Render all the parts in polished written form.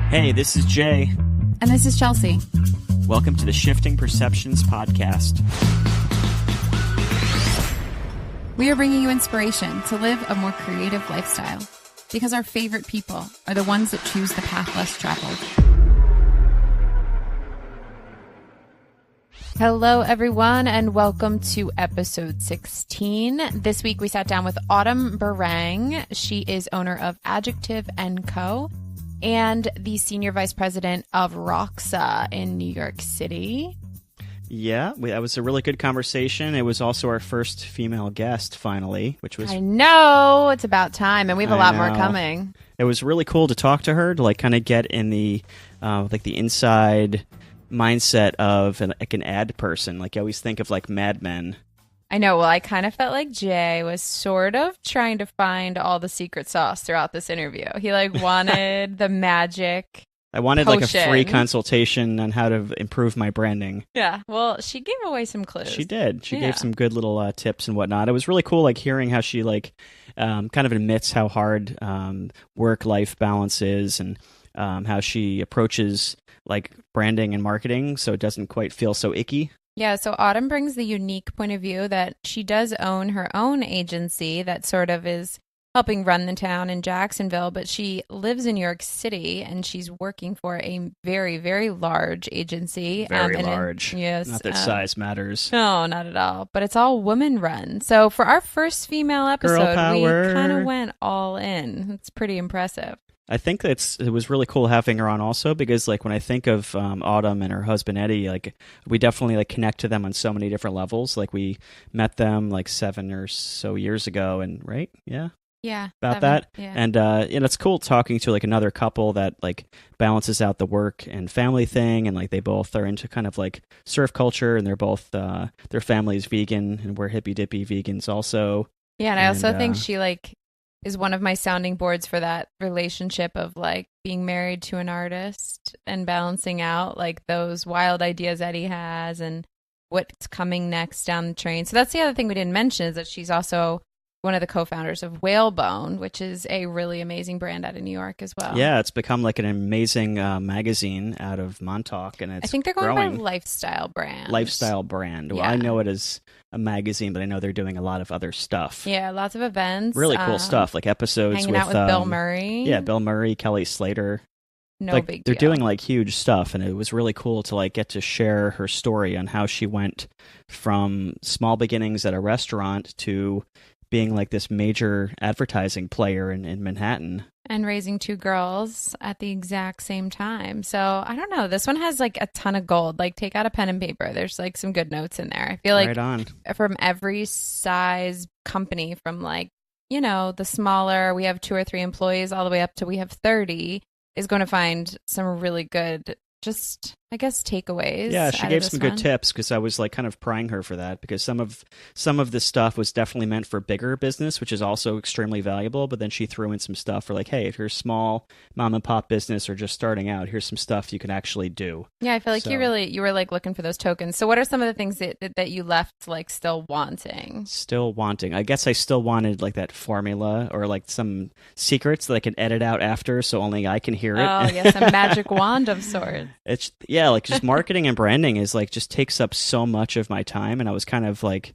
Hey, this is Jay. And this is Chelsea. Welcome to the Shifting Perceptions podcast. We are bringing you inspiration to live a more creative lifestyle because our favorite people are the ones that choose the path less traveled. Hello, everyone, and welcome to episode 16. This week, we sat down with Autumn Berrang. She is owner of Adjective Co. and the senior vice president of Rauxa in New York City. Yeah, that was a really good conversation. It was also our first female guest, finally, which was... I know, it's about time, and we have a lot more coming. It was really cool to talk to her, to like kind of get in the the inside mindset of an ad person. Like, I always think of like Mad Men. I know. Well, I kind of felt like Jay was sort of trying to find all the secret sauce throughout this interview. He wanted the magic I wanted potion. Like a free consultation on how to improve my branding. Yeah. Well, she gave away some clues. She did. She gave some good little tips and whatnot. It was really cool, like hearing how she kind of admits how hard work-life balance is, and how she approaches like branding and marketing so it doesn't quite feel so icky. Yeah, so Autumn brings the unique point of view that she does own her own agency that sort of is helping run the town in Jacksonville, but she lives in New York City and she's working for a very, very large agency. Very large. Yes. Not that size matters. No, not at all. But it's all women run. So for our first female episode, we kind of went all in. It's pretty impressive. I think it was really cool having her on also because like when I think of Autumn and her husband Eddie, like we definitely like connect to them on so many different levels. Like we met them like 7 or so years ago, and right? Yeah. Yeah. About 7, that. Yeah. And it's cool talking to like another couple that like balances out the work and family thing, and like they both are into kind of like surf culture, and they're both their family's vegan, and we're hippy dippy vegans also. Yeah, and I also think she is one of my sounding boards for that relationship of like being married to an artist and balancing out like those wild ideas Eddie has and what's coming next down the train. So that's the other thing we didn't mention, is that she's also one of the co-founders of Whalebone, which is a really amazing brand out of New York as well. Yeah, it's become like an amazing magazine out of Montauk, and I think they're going growing. by lifestyle brand. Lifestyle brand. Well, I know it as a magazine, but I know they're doing a lot of other stuff. Yeah, lots of events. Really cool stuff, like episodes hanging out with Bill Murray. Yeah, Bill Murray, Kelly Slater. Big deal. They're doing like huge stuff, and it was really cool to like get to share her story on how she went from small beginnings at a restaurant to being like this major advertising player in Manhattan. And raising 2 girls at the exact same time. So I don't know. This one has like a ton of gold. Like take out a pen and paper. There's like some good notes in there. I feel like right on. From every size company, from like, the smaller, we have 2 or 3 employees, all the way up to we have 30, is going to find some really good, just, I guess, takeaways. Yeah, she gave some good tips, because I was like kind of prying her for that, because some of this stuff was definitely meant for bigger business, which is also extremely valuable, but then she threw in some stuff for like, hey, if you're a small mom and pop business or just starting out, here's some stuff you can actually do. Yeah, I feel like you were like looking for those tokens. So what are some of the things that you left like still wanting? I guess I still wanted like that formula, or like some secrets that I can edit out after so only I can hear it. Oh, yes, a magic wand of sorts. Like just marketing and branding is like just takes up so much of my time, and I was kind of like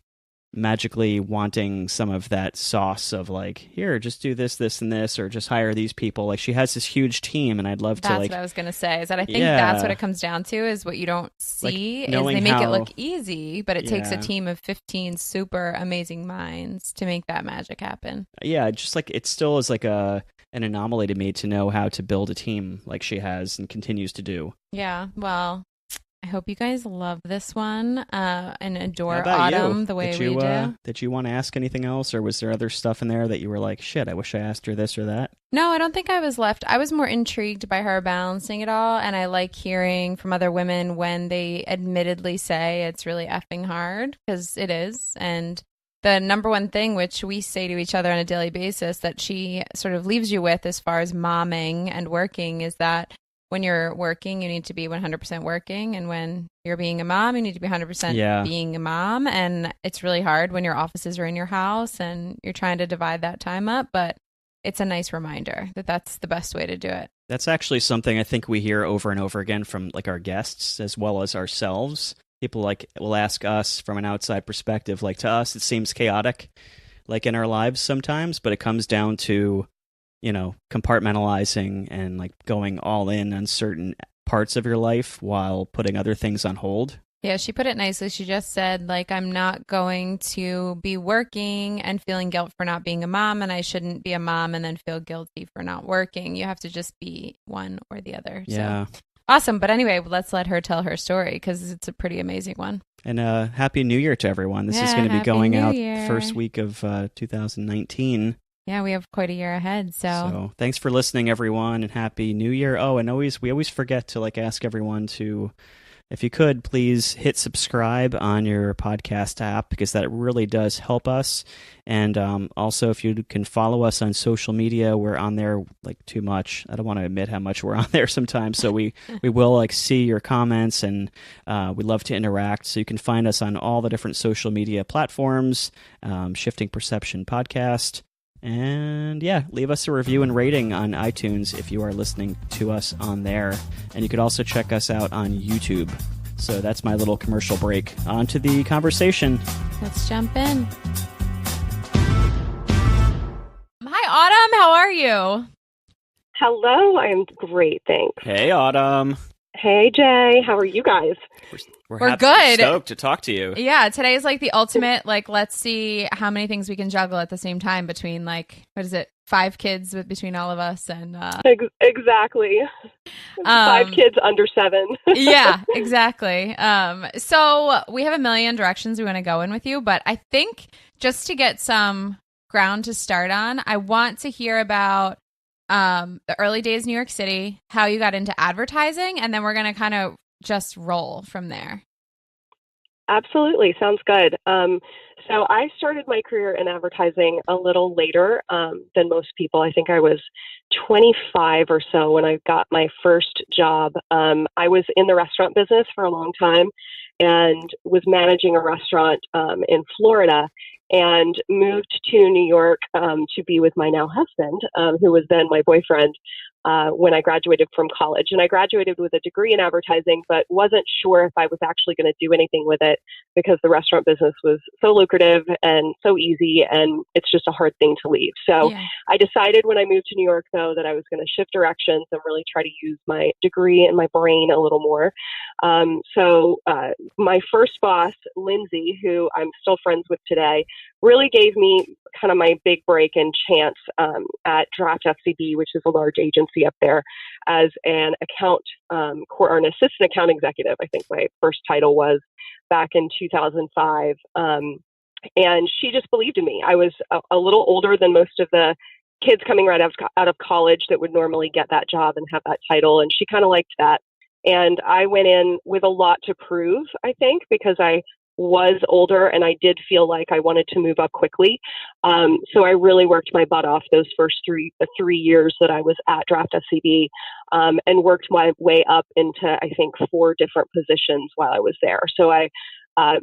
magically wanting some of that sauce of like, here, just do this, this, and this, or just hire these people. Like she has this huge team, and I'd love to like... That's what I was going to say, is that I think that's what it comes down to, is what you don't see, is they make it look easy, but it takes a team of 15 super amazing minds to make that magic happen. Yeah, just like it still is like an anomaly to me to know how to build a team like she has and continues to do. Yeah, well, I hope you guys love this one and adore Autumn the way we do. Did you want to ask anything else, or was there other stuff in there that you were like, shit, I wish I asked her this or that? No, I don't think I was left. I was more intrigued by her balancing it all, and I like hearing from other women when they admittedly say it's really effing hard, because it is. And the number one thing, which we say to each other on a daily basis, that she sort of leaves you with as far as momming and working, is that when you're working, you need to be 100% working. And when you're being a mom, you need to be 100% being a mom. And it's really hard when your offices are in your house and you're trying to divide that time up. But it's a nice reminder that that's the best way to do it. That's actually something I think we hear over and over again from like our guests as well as ourselves. People like will ask us from an outside perspective, like to us, it seems chaotic, like in our lives sometimes, but it comes down to, compartmentalizing and like going all in on certain parts of your life while putting other things on hold. Yeah, she put it nicely. She just said, like, I'm not going to be working and feeling guilt for not being a mom, and I shouldn't be a mom and then feel guilty for not working. You have to just be one or the other. Yeah. So, awesome. But anyway, let's let her tell her story because it's a pretty amazing one. And Happy New Year to everyone. This is going to be going out first week of 2019. Yeah, we have quite a year ahead. So thanks for listening, everyone, and Happy New Year. Oh, and we always forget to like ask everyone to, if you could, please hit subscribe on your podcast app because that really does help us. And also, if you can follow us on social media, we're on there like too much. I don't want to admit how much we're on there sometimes. So we will like see your comments, and we love to interact. So you can find us on all the different social media platforms, Shifting Perception Podcast. And yeah, leave us a review and rating on iTunes if you are listening to us on there. And you could also check us out on YouTube. So that's my little commercial break. On to the conversation. Let's jump in. Hi, Autumn. How are you? Hello. I'm great, thanks. Hey, Autumn. Hey, Jay. How are you guys? We're good. Stoked to talk to you. Yeah, today is like the ultimate, like, let's see how many things we can juggle at the same time between, like, 5 kids between all of us and... Exactly. 5 kids under 7. Yeah, exactly. So we have a million directions we want to go in with you, but I think just to get some ground to start on, I want to hear about the early days in New York City, how you got into advertising, and then we're going to kind of just roll from there. Absolutely. Sounds good. So I started my career in advertising a little later than most people. I think I was 25 or so when I got my first job. I was in the restaurant business for a long time and was managing a restaurant in Florida, and moved to New York to be with my now husband, who was then my boyfriend, when I graduated from college. And I graduated with a degree in advertising, but wasn't sure if I was actually going to do anything with it because the restaurant business was so lucrative and so easy, and it's just a hard thing to leave. So I decided when I moved to New York, though, that I was going to shift directions and really try to use my degree and my brain a little more. So my first boss, Lindsay, who I'm still friends with today, really gave me kind of my big break and chance at Draft FCB, which is a large agency up there, as an or an assistant account executive. I think my first title was back in 2005. And she just believed in me. I was a little older than most of the kids coming right out of college that would normally get that job and have that title. And she kind of liked that. And I went in with a lot to prove, I think, because I was older and I did feel like I wanted to move up quickly. So I really worked my butt off those first three years that I was at Draft SCB, and worked my way up into, I think, 4 different positions while I was there. So I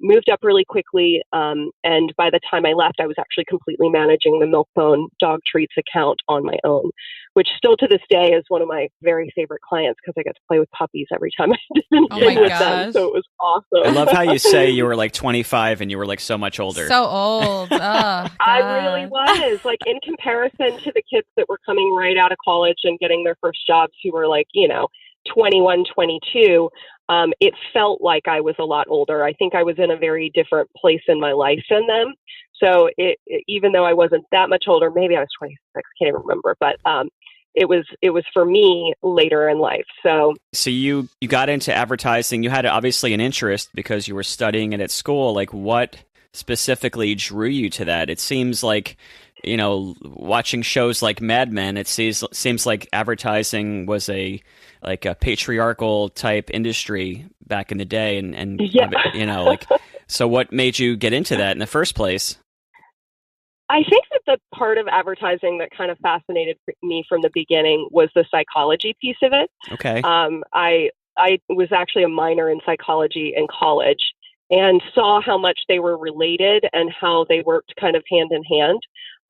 moved up really quickly. And by the time I left, I was actually completely managing the Milkbone dog treats account on my own, which still to this day is one of my very favorite clients because I get to play with puppies every time I did anything with them. So it was awesome. I love how you say you were like 25 and you were like so much older. So old. Oh, I really was. Like, in comparison to the kids that were coming right out of college and getting their first jobs who were like, 21, 22, it felt like I was a lot older. I think I was in a very different place in my life than them. So even though I wasn't that much older, maybe I was 26, can't even remember, but it was for me later in life. So you got into advertising. You had obviously an interest because you were studying it at school. Like, what specifically drew you to that? It seems like, watching shows like Mad Men, it seems like advertising was a patriarchal type industry back in the day, and so what made you get into that in the first place? I think that the part of advertising that kind of fascinated me from the beginning was the psychology piece of it. Okay. I was actually a minor in psychology in college and saw how much they were related and how they worked kind of hand in hand.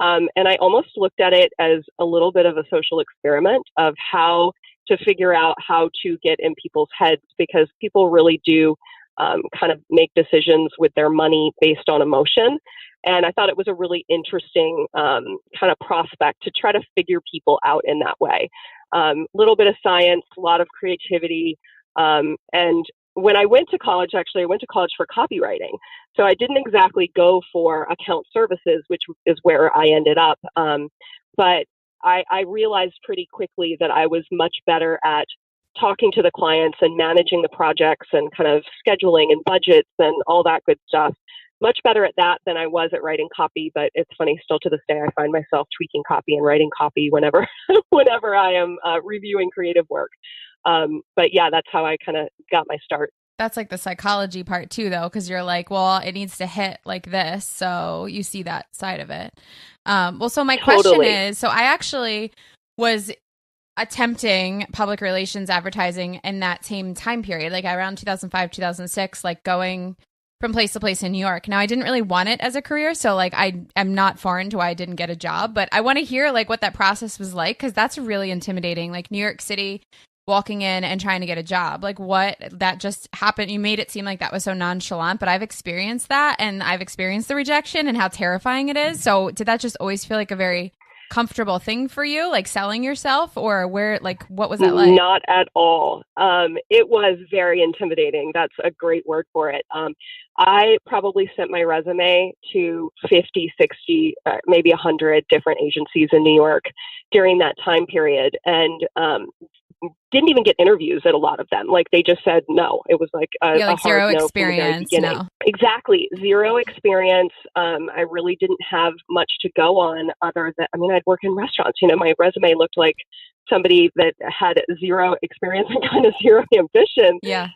And I almost looked at it as a little bit of a social experiment of how to figure out how to get in people's heads, because people really do kind of make decisions with their money based on emotion. And I thought it was a really interesting kind of prospect to try to figure people out in that way. Little bit of science, a lot of creativity. And when I went to college, actually, I went to college for copywriting. So I didn't exactly go for account services, which is where I ended up. But I realized pretty quickly that I was much better at talking to the clients and managing the projects and kind of scheduling and budgets and all that good stuff. Much better at that than I was at writing copy. But it's funny, still to this day, I find myself tweaking copy and writing copy whenever I am reviewing creative work. But yeah, that's how I kind of got my start. That's like the psychology part too, though, because you're like, well, it needs to hit like this. So you see that side of it. Well, so my question is, so I actually was attempting public relations advertising in that same time period, like around 2005, 2006, like going from place to place in New York. Now, I didn't really want it as a career, so like I am not foreign to why I didn't get a job, but I want to hear like what that process was like, because that's really intimidating. Like New York City, walking in and trying to get a job, like what that just happened. You made it seem like that was so nonchalant, but I've experienced that, and I've experienced the rejection and how terrifying it is. So did that just always feel like a very comfortable thing for you, like selling yourself, or where, like, what was that like? Not at all. It was very intimidating. That's a great word for it. I probably sent my resume to 50, 60, maybe 100 different agencies in New York during that time period. And, didn't even get interviews at a lot of them. Like they just said no. It was like a hard zero no experience. From the very beginning. No. Exactly. Zero experience. I really didn't have much to go on other than, I mean, I'd work in restaurants. You know, my resume looked like somebody that had zero experience and kind of zero ambition. Yeah.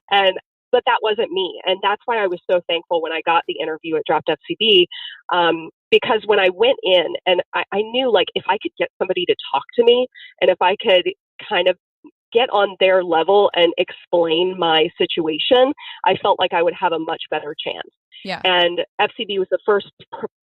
But that wasn't me. And that's why I was so thankful when I got the interview at Draft FCB. Because when I went in and I knew, like, if I could get somebody to talk to me and if I could kind of get on their level and explain my situation, I felt like I would have a much better chance. Yeah. And FCB was the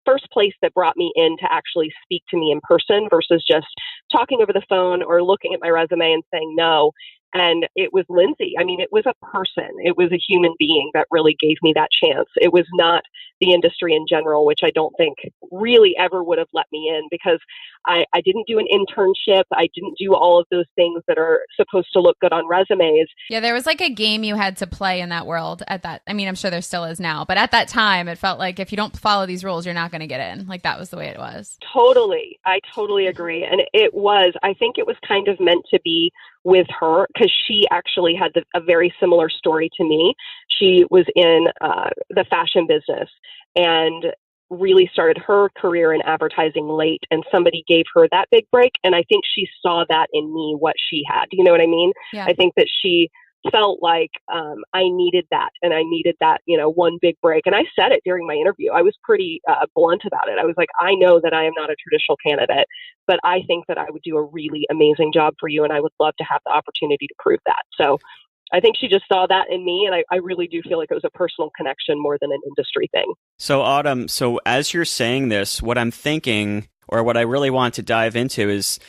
first place that brought me in to actually speak to me in person versus just talking over the phone or looking at my resume and saying no. And it was Lindsay. I mean, it was a person. It was a human being that really gave me that chance. It was not the industry in general, which I don't think really ever would have let me in, because I didn't do an internship. I didn't do all of those things that are supposed to look good on resumes. Yeah, there was like a game you had to play in that world at that. I mean, I'm sure there still is now, but at that time, it felt like if you don't follow these rules, you're not going to get in. Like that was the way it was. Totally. I totally agree. And I think it was kind of meant to be with her, because she actually had a very similar story to me. She was in the fashion business and really started her career in advertising late, and somebody gave her that big break. And I think she saw that in me, what she had. You know what I mean? Yeah. I think that she felt like I needed that, and I needed that, one big break. And I said it during my interview. I was pretty blunt about it. I was like, I know that I am not a traditional candidate, but I think that I would do a really amazing job for you, and I would love to have the opportunity to prove that. So I think she just saw that in me, and I really do feel like it was a personal connection more than an industry thing. So Autumn, so as you're saying this, what I'm thinking, or what I really want to dive into is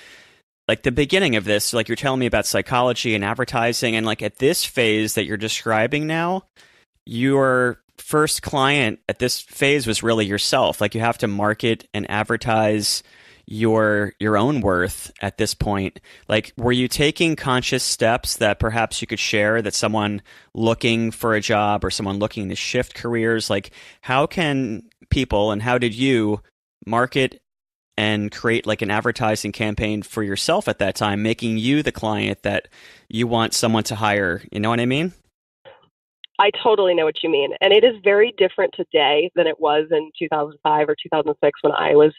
like the beginning of this, like you're telling me about psychology and advertising, and like at this phase that you're describing now, your first client at this phase was really yourself. Like you have to market and advertise your own worth at this point. Like, were you taking conscious steps that perhaps you could share that someone looking for a job or someone looking to shift careers, like how can people and how did you market and create like an advertising campaign for yourself at that time, making you the client that you want someone to hire? You know what I mean? I totally know what you mean. And it is very different today than it was in 2005 or 2006 when I was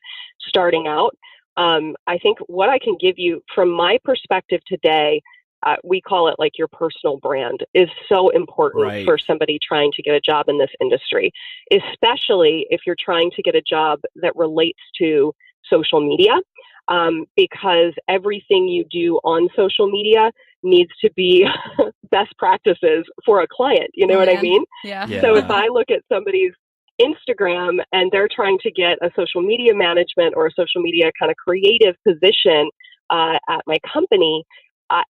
starting out. I think what I can give you from my perspective today, we call it like your personal brand, is so important for somebody trying to get a job in this industry, especially if you're trying to get a job that relates to social media, because everything you do on social media needs to be best practices for a client. You know what I mean? Yeah. So if I look at somebody's Instagram and they're trying to get a social media management or a social media kind of creative position at my company,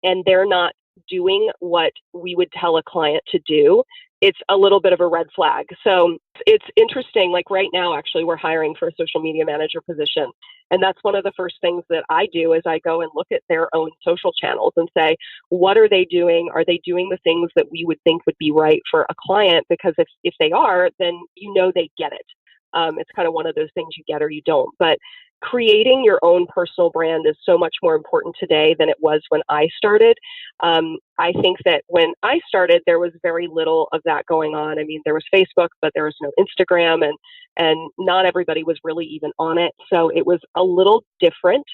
and they're not doing what we would tell a client to do, it's a little bit of a red flag. So it's interesting. Like right now, actually, we're hiring for a social media manager position. And that's one of the first things that I do is I go and look at their own social channels and say, what are they doing? Are they doing the things that we would think would be right for a client? Because if they are, then you know they get it. It's kind of one of those things you get or you don't. But creating your own personal brand is so much more important today than it was when I started. I think that when I started, there was very little of that going on. I mean, there was Facebook, but there was no Instagram, and not everybody was really even on it. So it was a little different.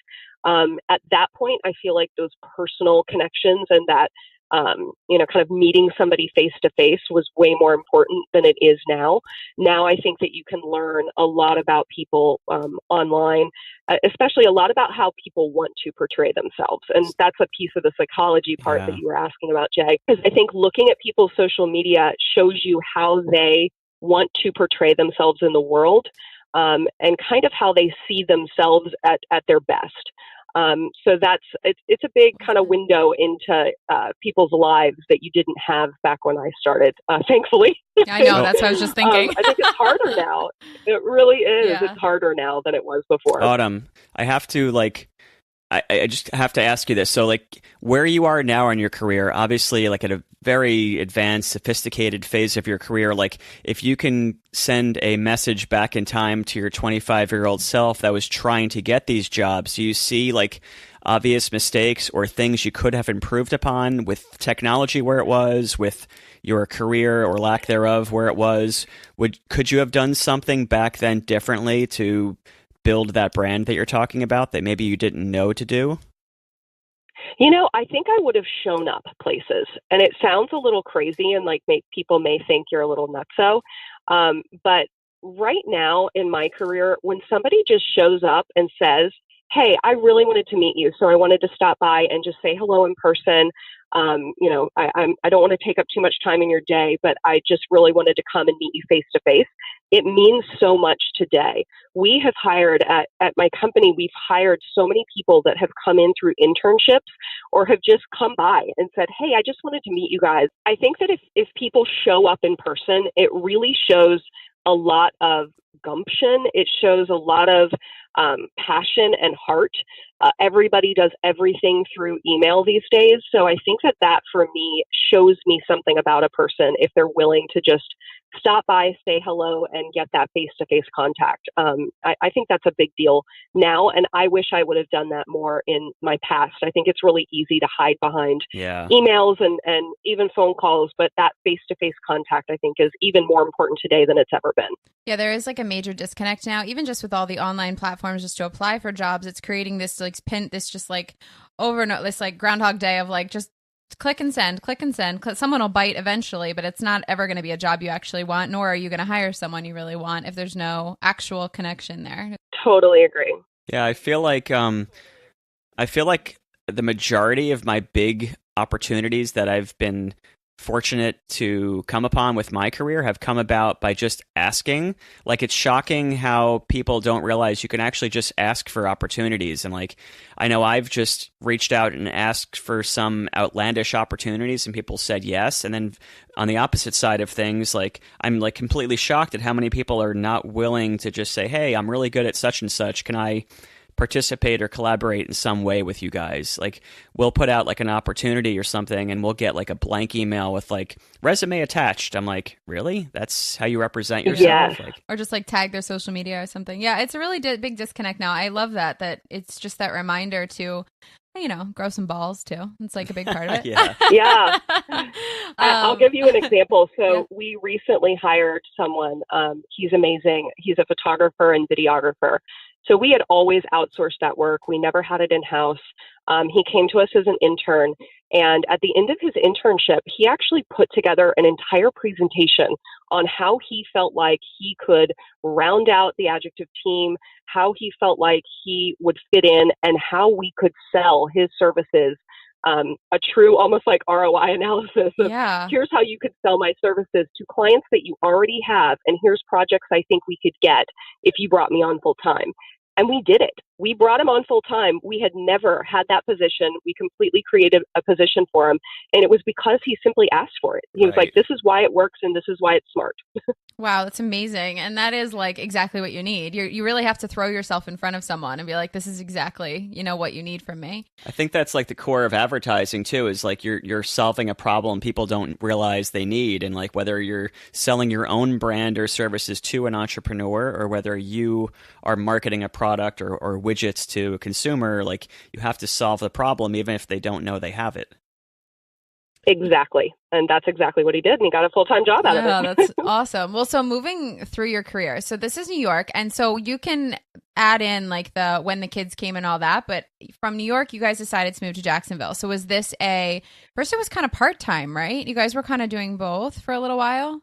At that point, I feel like those personal connections and that kind of meeting somebody face to face was way more important than it is now. Now I think that you can learn a lot about people online, especially a lot about how people want to portray themselves. And that's a piece of the psychology part that you were asking about, Jay, because I think looking at people's social media shows you how they want to portray themselves in the world, and kind of how they see themselves at their best. So it's a big kind of window into people's lives that you didn't have back when I started, thankfully. I know, that's what I was just thinking. I think it's harder now. It really is. Yeah. It's harder now than it was before. Autumn, I have to I just have to ask you this. So where you are now in your career, obviously at a very advanced, sophisticated phase of your career, if you can send a message back in time to your 25-year-old self that was trying to get these jobs, do you see obvious mistakes or things you could have improved upon with technology where it was, with your career or lack thereof where it was? Could you have done something back then differently to build that brand that you're talking about that maybe you didn't know to do? I think I would have shown up places, and it sounds a little crazy and people may think you're a little nutso. But right now in my career, when somebody just shows up and says, hey, I really wanted to meet you, so I wanted to stop by and just say hello in person. I don't want to take up too much time in your day, but I just really wanted to come and meet you face to face. It means so much today. We have hired at my company, we've hired so many people that have come in through internships or have just come by and said, hey, I just wanted to meet you guys. I think that if people show up in person, it really shows a lot of gumption. It shows a lot of passion and heart. Everybody does everything through email these days. So I think that for me shows me something about a person if they're willing to just stop by, say hello, and get that face-to-face contact. I think that's a big deal now, and I wish I would have done that more in my past. I think it's really easy to hide behind emails and even phone calls, but that face-to-face contact, I think, is even more important today than it's ever been. Yeah, there is a major disconnect now, even just with all the online platforms just to apply for jobs. It's creating this over and over, this Groundhog Day of just click and send. Someone will bite eventually, but it's not ever going to be a job you actually want, nor are you going to hire someone you really want if there's no actual connection there. Totally agree. Yeah, I feel like the majority of my big opportunities that I've been fortunate to come upon with my career have come about by just asking. It's shocking how people don't realize you can actually just ask for opportunities. And I know I've just reached out and asked for some outlandish opportunities and people said yes. And then on the opposite side of things, I'm completely shocked at how many people are not willing to just say, hey, I'm really good at such and such. Can I participate or collaborate in some way with you guys? We'll put out an opportunity or something and we'll get a blank email with resume attached. I'm really? That's how you represent yourself? Yes. Or just tag their social media or something. Yeah, it's a really big disconnect now. I love that it's just that reminder to, grow some balls too. It's a big part of it. Yeah. I'll give you an example. So we recently hired someone. He's amazing. He's a photographer and videographer. So we had always outsourced that work. We never had it in-house. He came to us as an intern. And at the end of his internship, he actually put together an entire presentation on how he felt like he could round out the Adjective team, how he felt like he would fit in, and how we could sell his services a true, almost like ROI analysis of Yeah. here's how you could sell my services to clients that you already have, and here's projects I think we could get if you brought me on full time. And we did it. We brought him on full time. We had never had that position. We completely created a position for him. And it was because he simply asked for it. He was like, this is why it works and this is why it's smart. Wow, that's amazing. And that is like exactly what you need. You really have to throw yourself in front of someone and be like, this is exactly, what you need from me. I think that's like the core of advertising too, is like you're solving a problem people don't realize they need. And like whether you're selling your own brand or services to an entrepreneur, or whether you are marketing a product or widgets to a consumer, like you have to solve the problem even if they don't know they have it. Exactly. And that's exactly what he did. And he got a full-time job out of it. That's awesome. Well, so moving through your career, so this is New York. And so you can add in like the when the kids came and all that. But from New York, you guys decided to move to Jacksonville. So was this first it was kind of part-time, right? You guys were kind of doing both for a little while?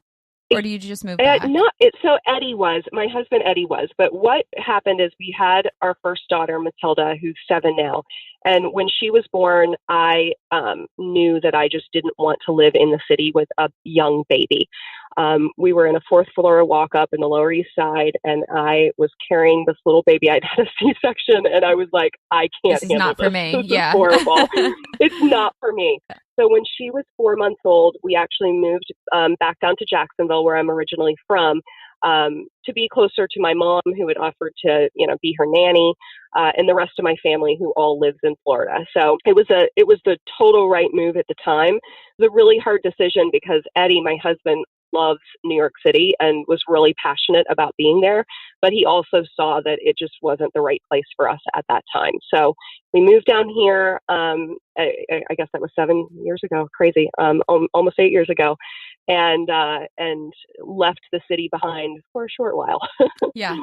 Or do you just move back? So Eddie my husband Eddie was. But what happened is we had our first daughter, Matilda, who's 7 now. And when she was born, I knew that I just didn't want to live in the city with a young baby. We were in a 4th floor walk-up in the Lower East Side, and I was carrying this little baby. I'd had a C-section, and I was like, I can't This is handle not this. for me. This Yeah. is horrible. It's not for me. So when she was 4 months old, we actually moved back down to Jacksonville, where I'm originally from, to be closer to my mom, who had offered to, be her nanny, and the rest of my family, who all lives in Florida. So it was the total right move at the time. It was a really hard decision because Eddie, my husband, loves New York City and was really passionate about being there, but he also saw that it just wasn't the right place for us at that time. So we moved down here. I guess that was 7 years ago. Crazy, almost 8 years ago, and left the city behind for a short while. Yeah.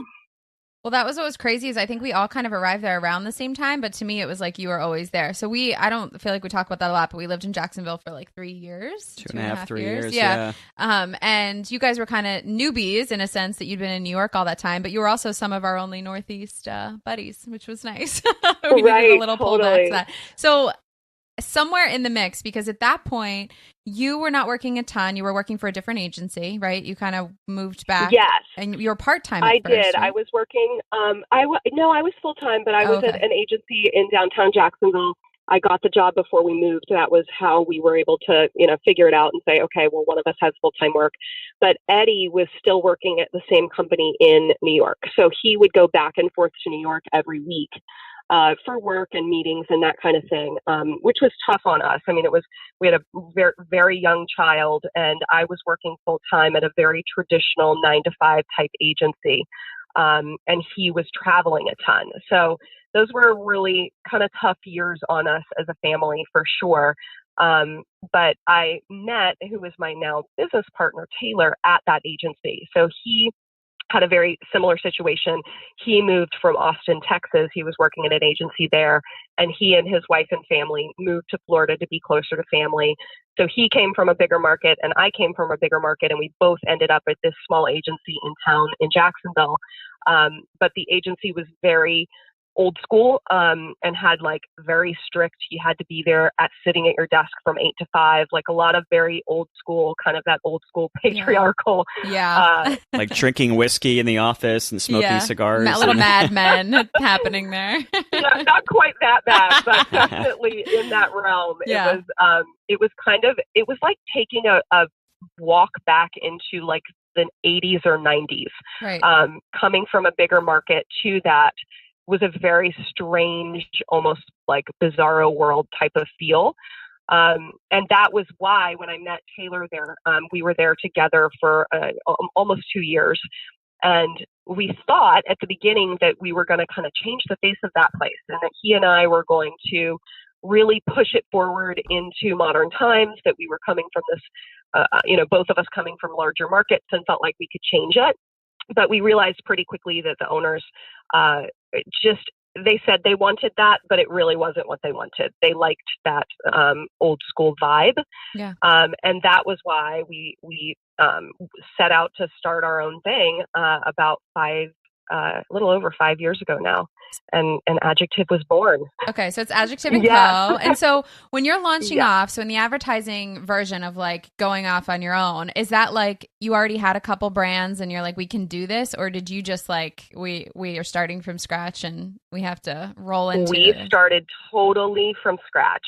Well, that was what was crazy is I think we all kind of arrived there around the same time, but to me it was like you were always there. So I don't feel like we talk about that a lot, but we lived in Jacksonville for like 3 years. 2.5, 3 years. Yeah. And you guys were kind of newbies in a sense that you'd been in New York all that time, but you were also some of our only Northeast buddies, which was nice. We needed a little pullback to that. So somewhere in the mix, because at that point you were not working a ton. You were working for a different agency, right? You kind of moved back. Yes. And you were part-time I at first, did. right? I was working, I was full-time, but I was at an agency in downtown Jacksonville. I got the job before we moved. That was how we were able to, figure it out and say, okay, well, one of us has full-time work. But Eddie was still working at the same company in New York. So he would go back and forth to New York every week. For work and meetings and that kind of thing, which was tough on us. I mean, we had a very, very young child, and I was working full time at a very traditional 9-to-5 type agency, and he was traveling a ton. So those were really kind of tough years on us as a family, for sure. But I met who was my now business partner, Taylor, at that agency. So he had a very similar situation. He moved from Austin, Texas. He was working at an agency there, and he and his wife and family moved to Florida to be closer to family. So he came from a bigger market and I came from a bigger market, and we both ended up at this small agency in town in Jacksonville. But the agency was very old school, and had like very strict, you had to be there sitting at your desk from 8 to 5, like a lot of very old school, kind of that old school patriarchal. Yeah. Like drinking whiskey in the office and smoking cigars. A little Mad Men happening there. Yeah, not quite that bad, but definitely in that realm. Yeah. It was like taking a walk back into like the 80s or 90s. Right. Coming from a bigger market to that was a very strange, almost like bizarro world type of feel. And that was why when I met Taylor there, we were there together for almost 2 years. And we thought at the beginning that we were going to kind of change the face of that place, and that he and I were going to really push it forward into modern times, that we were coming from this, both of us coming from larger markets, and felt like we could change it. But we realized pretty quickly that the owners they said they wanted that, but it really wasn't what they wanted. They liked that old school vibe. Yeah. And that was why we set out to start our own thing about 5 a little over 5 years ago now, and Adjective was born. Okay, so it's Adjective Yes. Co. And so when you're launching Yeah. off, so in the advertising version of like going off on your own, is that like you already had a couple brands and you're like, we can do this? Or did you just like, we are starting from scratch and we have to roll into We started totally from scratch.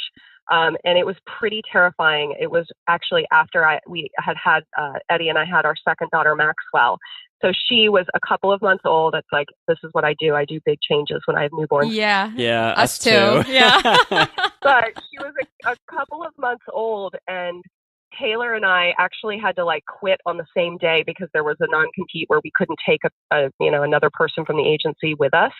And it was pretty terrifying. It was actually after we had Eddie and I had our second daughter, Maxwell. So she was a couple of months old. It's like, this is what I do. I do big changes when I have newborns. Yeah, us too. Yeah. But she was a couple of months old, and Taylor and I actually had to like quit on the same day because there was a non-compete where we couldn't take another person from the agency with us.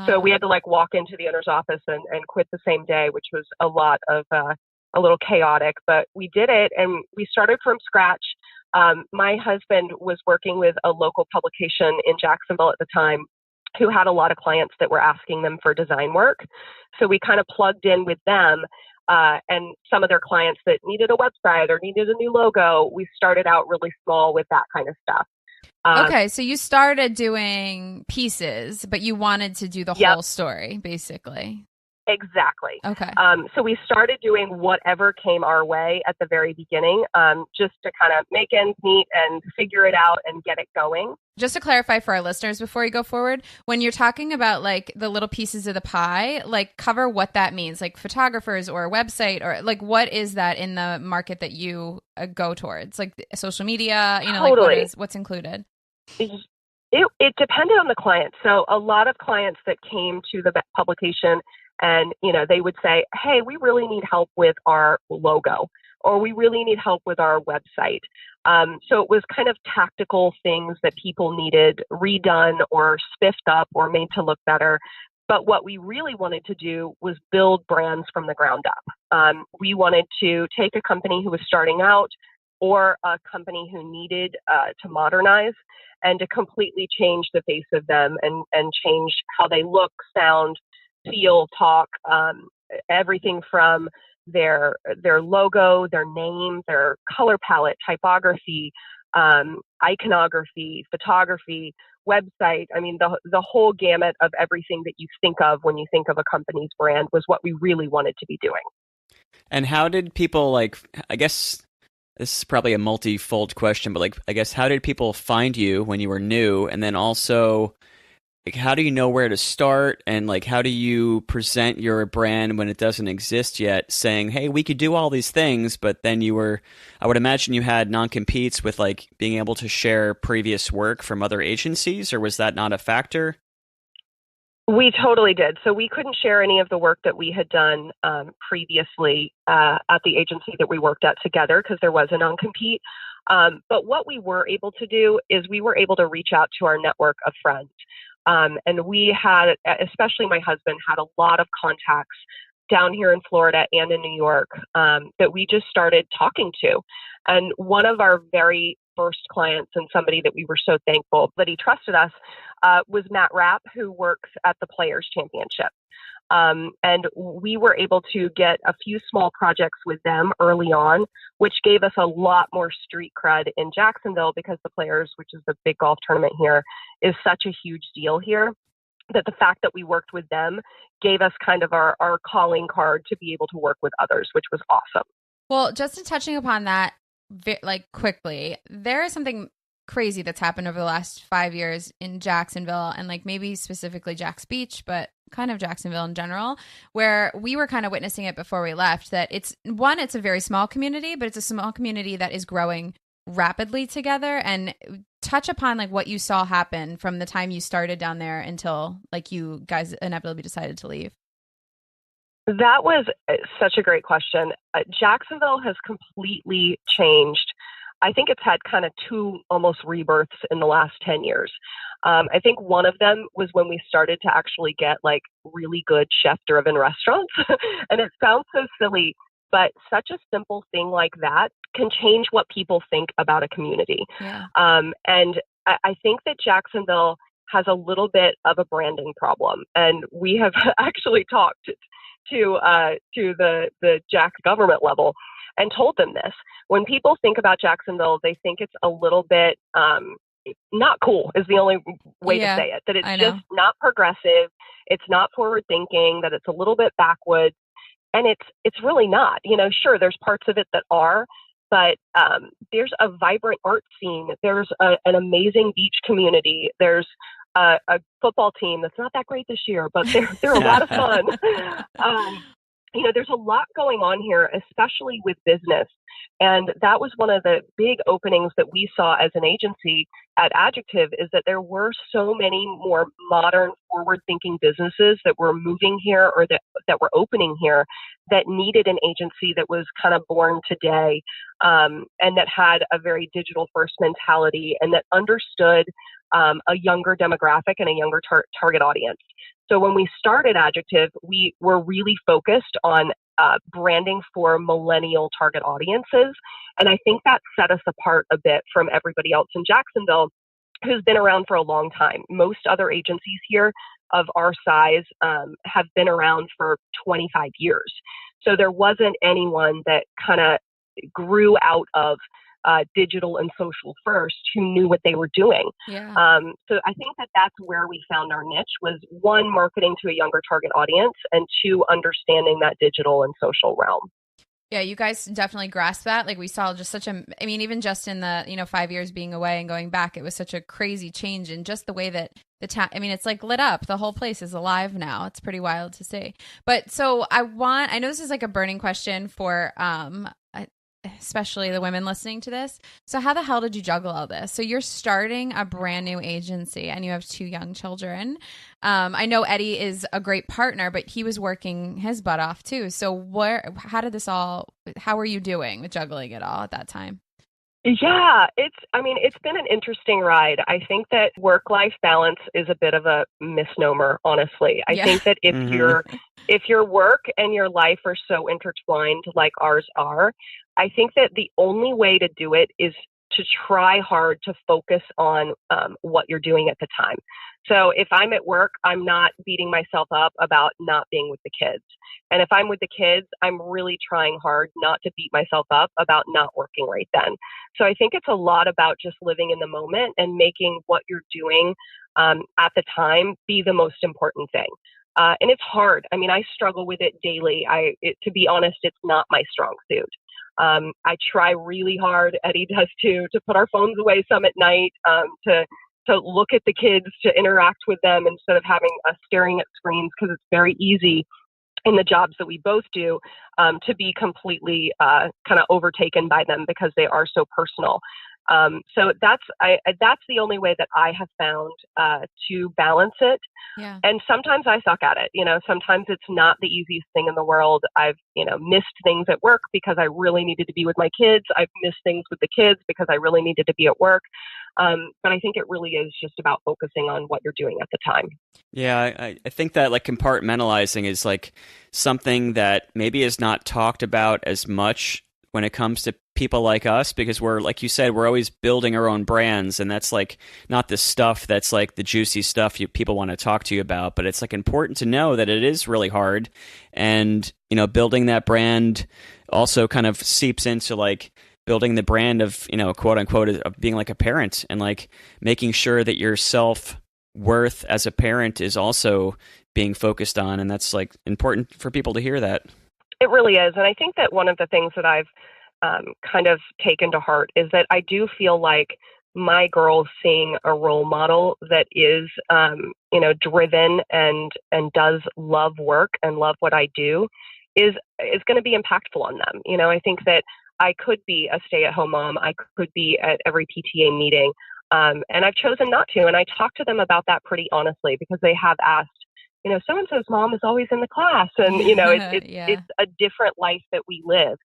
So we had to like walk into the owner's office and quit the same day, which was a little chaotic, but we did it and we started from scratch. My husband was working with a local publication in Jacksonville at the time who had a lot of clients that were asking them for design work. So we kind of plugged in with them. And some of their clients that needed a website or needed a new logo, we started out really small with that kind of stuff. Okay, so you started doing pieces, but you wanted to do the whole story, basically. Exactly. Okay. So we started doing whatever came our way at the very beginning, just to kind of make ends meet and figure it out and get it going. Just to clarify for our listeners before we go forward, when you're talking about like the little pieces of the pie, like cover what that means, like photographers or a website, or like what is that in the market that you go towards, like social media, Totally. like what's included? It depended on the client. So a lot of clients that came to the publication and, they would say, hey, we really need help with our logo, or we really need help with our website. So it was kind of tactical things that people needed redone or spiffed up or made to look better. But what we really wanted to do was build brands from the ground up. We wanted to take a company who was starting out or a company who needed to modernize and to completely change the face of them and change how they look, sound, feel, talk, everything from their logo, their name, their color palette, typography, iconography, photography, website. I mean, the whole gamut of everything that you think of when you think of a company's brand was what we really wanted to be doing. And how did people I guess this is probably a multi-fold question, but I guess how did people find you when you were new? And then also, how do you know where to start, and how do you present your brand when it doesn't exist yet, saying, hey, we could do all these things, but then I would imagine you had non-competes with being able to share previous work from other agencies, or was that not a factor? We totally did. So we couldn't share any of the work that we had done previously at the agency that we worked at together because there was a non-compete. But what we were able to do is we were able to reach out to our network of friends. And we had, especially my husband, had a lot of contacts down here in Florida and in New York that we just started talking to. And one of our very first clients, and somebody that we were so thankful that he trusted us, was Matt Rapp, who works at the Players Championship. And we were able to get a few small projects with them early on, which gave us a lot more street cred in Jacksonville because the Players, which is the big golf tournament here, is such a huge deal here that the fact that we worked with them gave us kind of our calling card to be able to work with others, which was awesome. Well, just in touching upon that, quickly, there is something crazy that's happened over the last 5 years in Jacksonville, and maybe specifically Jax Beach, but kind of Jacksonville in general, where we were kind of witnessing it before we left, that it's a very small community, but it's a small community that is growing rapidly together. And touch upon what you saw happen from the time you started down there until you guys inevitably decided to leave. That was such a great question. Jacksonville has completely changed. I think it's had kind of two almost rebirths in the last 10 years. I think one of them was when we started to actually get really good chef-driven restaurants. And it sounds so silly, but such a simple thing like that can change what people think about a community. Yeah. And I think that Jacksonville has a little bit of a branding problem. And we have actually talked to the Jax government level and told them this. When people think about Jacksonville, they think it's a little bit not cool is the only way to say it, that it's just not progressive. It's not forward thinking, that it's a little bit backwoods. And it's really not, sure, there's parts of it that are, but there's a vibrant art scene. There's an amazing beach community. There's a football team that's not that great this year, but they're a lot of fun. There's a lot going on here, especially with business. And that was one of the big openings that we saw as an agency at Adjective, is that there were so many more modern, forward-thinking businesses that were moving here, or that were opening here, that needed an agency that was kind of born today, and that had a very digital-first mentality, and that understood a younger demographic and a younger target audience. So when we started Adjective, we were really focused on branding for millennial target audiences. And I think that set us apart a bit from everybody else in Jacksonville who's been around for a long time. Most other agencies here of our size have been around for 25 years. So there wasn't anyone that kind of grew out of digital and social first who knew what they were doing. Yeah. So I think that that's where we found our niche, was one, marketing to a younger target audience, and two, understanding that digital and social realm. Yeah, you guys definitely grasp that. Like, we saw just such a, I mean, even just in the, 5 years being away and going back, it was such a crazy change in just the way that I mean, it's like lit up. The whole place is alive now. It's pretty wild to see. But so I know this is like a burning question for, especially the women listening to this. So how the hell did you juggle all this? So you're starting a brand new agency and you have 2 young children. I know Eddie is a great partner, but he was working his butt off too. So how were you doing with juggling it all at that time? Yeah, it's been an interesting ride. I think that work-life balance is a bit of a misnomer, honestly. I think that if your work and your life are so intertwined like ours are, I think that the only way to do it is to try hard to focus on what you're doing at the time. So if I'm at work, I'm not beating myself up about not being with the kids. And if I'm with the kids, I'm really trying hard not to beat myself up about not working right then. So I think it's a lot about just living in the moment and making what you're doing at the time be the most important thing. And it's hard. I mean, I struggle with it daily. To be honest, it's not my strong suit. I try really hard, Eddie does too, to put our phones away some at night, to look at the kids, to interact with them instead of having us staring at screens, because it's very easy in the jobs that we both do to be completely kind of overtaken by them because they are so personal. So that's the only way that I have found to balance it. Yeah. And sometimes I suck at it. Sometimes it's not the easiest thing in the world. I've, missed things at work because I really needed to be with my kids. I've missed things with the kids because I really needed to be at work. But I think it really is just about focusing on what you're doing at the time. Yeah, I think that like compartmentalizing is like something that maybe is not talked about as much when it comes to people like us, because we're, like you said, we're always building our own brands, and that's like not the stuff that's like the juicy stuff people want to talk to you about, but it's like important to know that it is really hard, and building that brand also kind of seeps into like building the brand of quote unquote of being like a parent, and like making sure that your self-worth as a parent is also being focused on, and that's like important for people to hear that. It really is. And I think that one of the things that I've kind of taken to heart is that I do feel like my girls seeing a role model that is, driven and does love work and love what I do is going to be impactful on them. I think that I could be a stay-at-home mom. I could be at every PTA meeting. And I've chosen not to. And I talk to them about that pretty honestly, because they have asked, so-and-so's mom is always in the class. And, it's a different life that we live.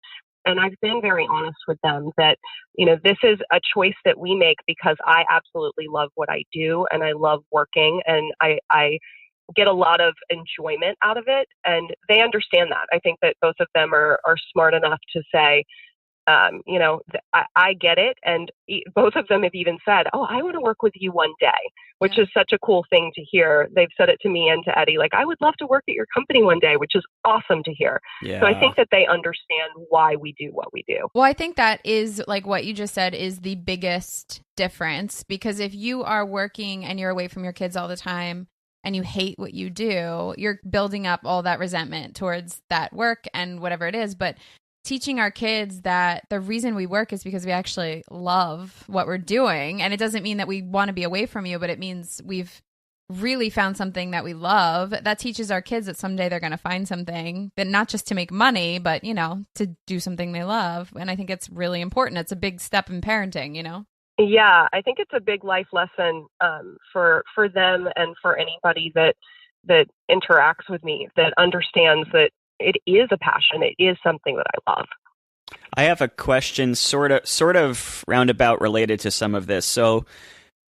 And I've been very honest with them that, this is a choice that we make because I absolutely love what I do and I love working, and I get a lot of enjoyment out of it. And they understand that. I think that both of them are smart enough to say, I get it. And both of them have even said, oh, I want to work with you one day, which is such a cool thing to hear. They've said it to me and to Eddie, like, I would love to work at your company one day, which is awesome to hear. Yeah. So I think that they understand why we do what we do. Well, I think that is, like what you just said, is the biggest difference, because if you are working and you're away from your kids all the time and you hate what you do, you're building up all that resentment towards that work and whatever it is. But teaching our kids that the reason we work is because we actually love what we're doing. And it doesn't mean that we want to be away from you, but it means we've really found something that we love. That teaches our kids that someday they're going to find something that not just to make money, but, to do something they love. And I think it's really important. It's a big step in parenting, Yeah, I think it's a big life lesson for them and for anybody that interacts with me, that understands that it is a passion. It is something that I love. I have a question sort of roundabout related to some of this. So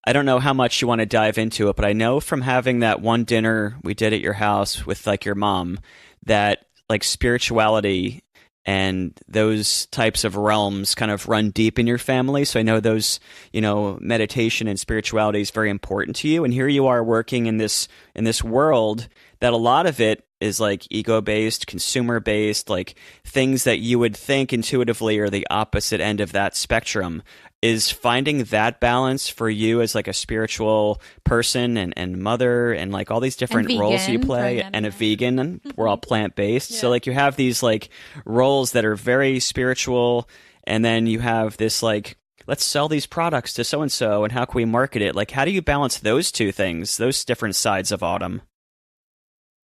I don't know how much you want to dive into it, but I know from having that one dinner we did at your house with like your mom that like spirituality and those types of realms kind of run deep in your family. So I know those, meditation and spirituality is very important to you. And here you are working in this world that a lot of it is like ego-based, consumer-based, like things that you would think intuitively are the opposite end of that spectrum. Is finding that balance for you as like a spiritual person and mother and like all these different roles you play, and a vegan, and we're all plant-based. So like you have these like roles that are very spiritual, and then you have this like, let's sell these products to so-and-so and how can we market it? Like, how do you balance those two things, those different sides of Autumn?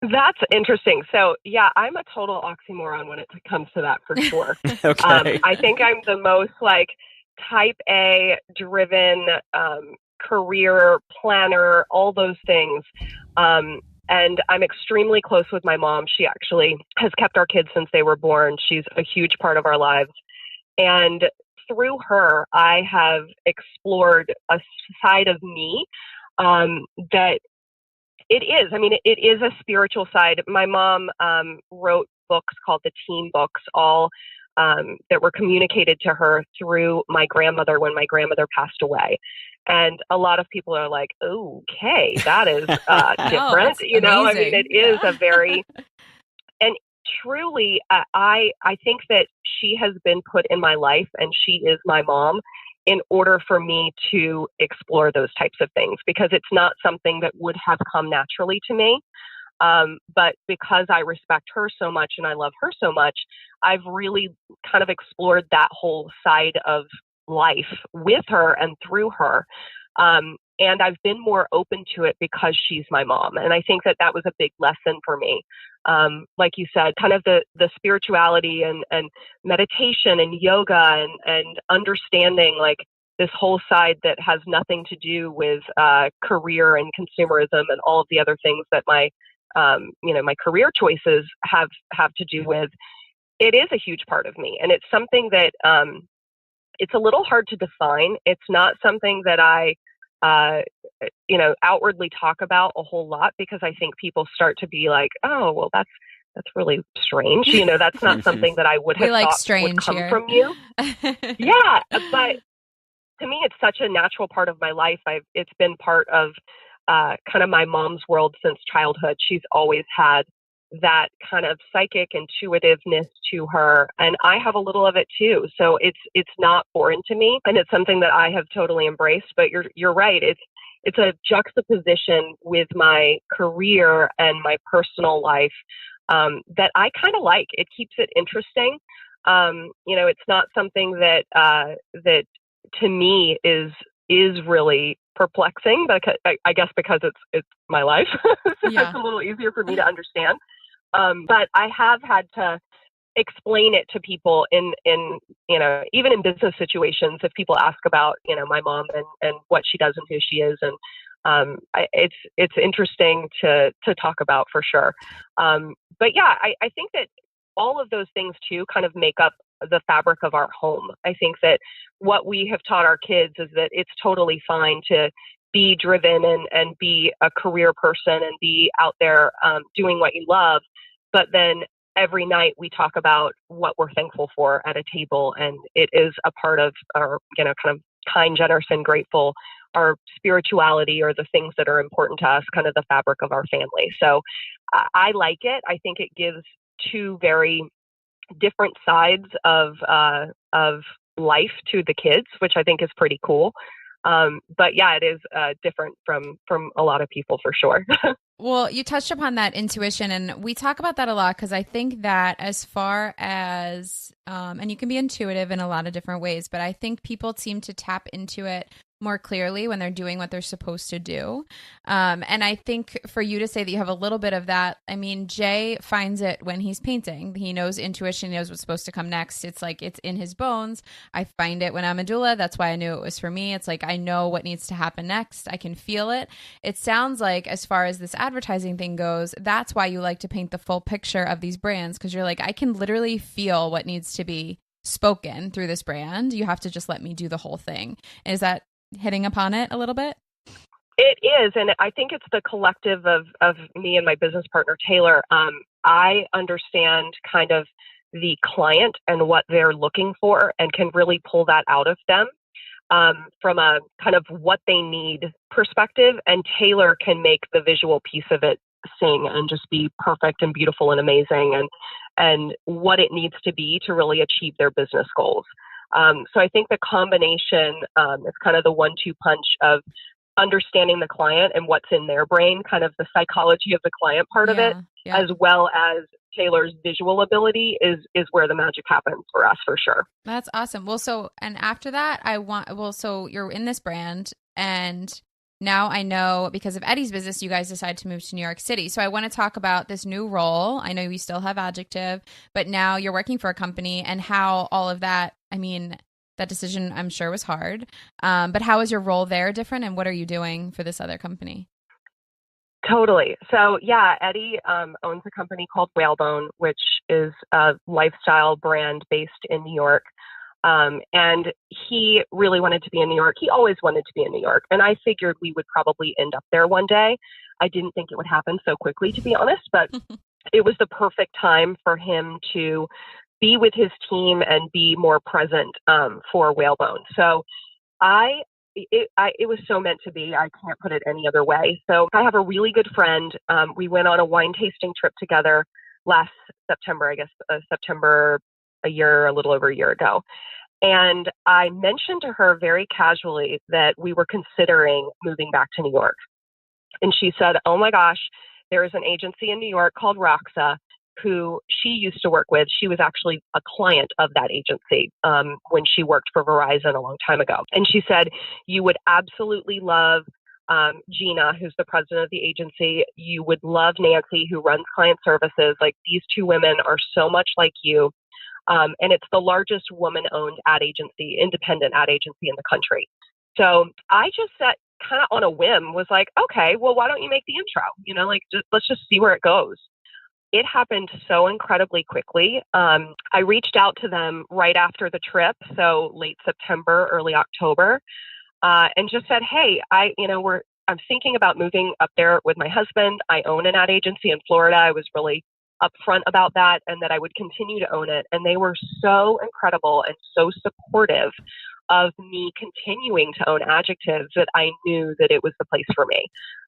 That's interesting. So, yeah, I'm a total oxymoron when it comes to that, for sure. Okay. I think I'm the most like type A driven career planner, all those things. And I'm extremely close with my mom. She actually has kept our kids since they were born. She's a huge part of our lives. And through her, I have explored a side of me that it is a spiritual side. My mom wrote books called the Teen Books, all that were communicated to her through my grandmother when my grandmother passed away. And a lot of people are like, okay, that is different. It is a very, and truly, I think that she has been put in my life, and she is my mom, in order for me to explore those types of things, because it's not something that would have come naturally to me. But because I respect her so much and I love her so much, I've really kind of explored that whole side of life with her and through her. And I've been more open to it because she's my mom. And I think that was a big lesson for me. Like you said, kind of the spirituality and meditation and yoga and understanding like this whole side that has nothing to do with career and consumerism and all of the other things that my career choices have to do with. It is a huge part of me. And it's something that it's a little hard to define. It's not something that I outwardly talk about a whole lot, because I think people start to be like, oh, well, that's really strange. That's not something that I would have thought would come from you. Yeah. But to me, it's such a natural part of my life. It's been part of kind of my mom's world since childhood. She's always had that kind of psychic intuitiveness to her, and I have a little of it too. So it's not foreign to me, and it's something that I have totally embraced. But you're right. It's a juxtaposition with my career and my personal life that I kind of like. It keeps it interesting. It's not something that to me is really perplexing, but I guess because it's my life, it's a little easier for me to understand. But I have had to explain it to people in even in business situations. If people ask about my mom and what she does and who she is, and it's interesting to talk about for sure. But yeah, I think that all of those things too kind of make up the fabric of our home. I think that what we have taught our kids is that it's totally fine to be driven and be a career person and be out there doing what you love, but then every night we talk about what we're thankful for at a table, and it is a part of our, kind of kind, generous, and grateful, our spirituality, or the things that are important to us, kind of the fabric of our family. So I like it. I think it gives two very different sides of life to the kids, which I think is pretty cool. But yeah, it is different from a lot of people for sure. Well, you touched upon that intuition, and we talk about that a lot because I think that as far as, and you can be intuitive in a lot of different ways, but I think people seem to tap into it more clearly when they're doing what they're supposed to do. And I think for you to say that you have a little bit of that, I mean, Jay finds it when he's painting. He knows intuition, he knows what's supposed to come next. It's like, it's in his bones. I find it when I'm a doula. That's why I knew it was for me. It's like, I know what needs to happen next. I can feel it. It sounds like, as far as this advertising thing goes, that's why you like to paint the full picture of these brands, because you're like, I can literally feel what needs to be spoken through this brand. You have to just let me do the whole thing. Is that hitting upon it a little bit? It is, and I think it's the collective of me and my business partner, Taylor. I understand kind of the client and what they're looking for, and can really pull that out of them from a kind of what they need perspective, and Taylor can make the visual piece of it sing and just be perfect and beautiful and amazing, and what it needs to be to really achieve their business goals. So I think the combination is kind of the 1-2 punch of understanding the client and what's in their brain, kind of the psychology of the client part of it, as well as Taylor's visual ability is where the magic happens for us, for sure. That's awesome. Well, so, and after that, so you're in this brand, and now I know because of Eddie's business, you guys decided to move to New York City. So I want to talk about this new role. I know you still have Adjective, but now you're working for a company, and how all of that, I mean, that decision I'm sure was hard. But how is your role there different, and what are you doing for this other company? Totally. So yeah, Eddie owns a company called Whalebone, which is a lifestyle brand based in New York. And he really wanted to be in New York. He always wanted to be in New York. And I figured we would probably end up there one day. I didn't think it would happen so quickly, to be honest, but it was the perfect time for him to be with his team and be more present for Whalebone. So it was so meant to be. I can't put it any other way. So I have a really good friend. We went on a wine tasting trip together last September, I guess, September, a little over a year ago. And I mentioned to her very casually that we were considering moving back to New York. And she said, oh my gosh, there is an agency in New York called Rauxa, who she used to work with. She was actually a client of that agency when she worked for Verizon a long time ago. And she said, you would absolutely love Gina, who's the president of the agency. You would love Nancy, who runs client services. Like, these two women are so much like you. And it's the largest woman-owned independent ad agency in the country. So I just said, kind of on a whim, was like, okay, well, why don't you make the intro? Let's just see where it goes. It happened so incredibly quickly. I reached out to them right after the trip, so late September, early October, and just said, hey, I'm thinking about moving up there with my husband. I own an ad agency in Florida. I was really upfront about that, and that I would continue to own it. And they were so incredible and so supportive of me continuing to own Adjectives that I knew that it was the place for me.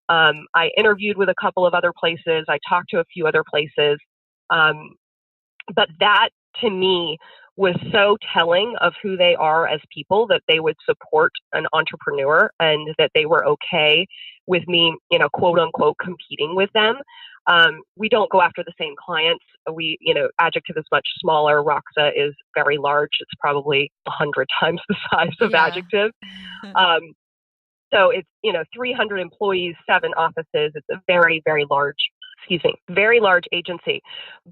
I interviewed with a couple of other places. I talked to a few other places. But that, to me, was so telling of who they are as people, that they would support an entrepreneur and that they were okay with me, quote unquote, competing with them. We don't go after the same clients. Adjective is much smaller. Rauxa is very large. It's probably 100 times the size of Adjective. So it's, 300 employees, 7 offices. It's a very, very large agency.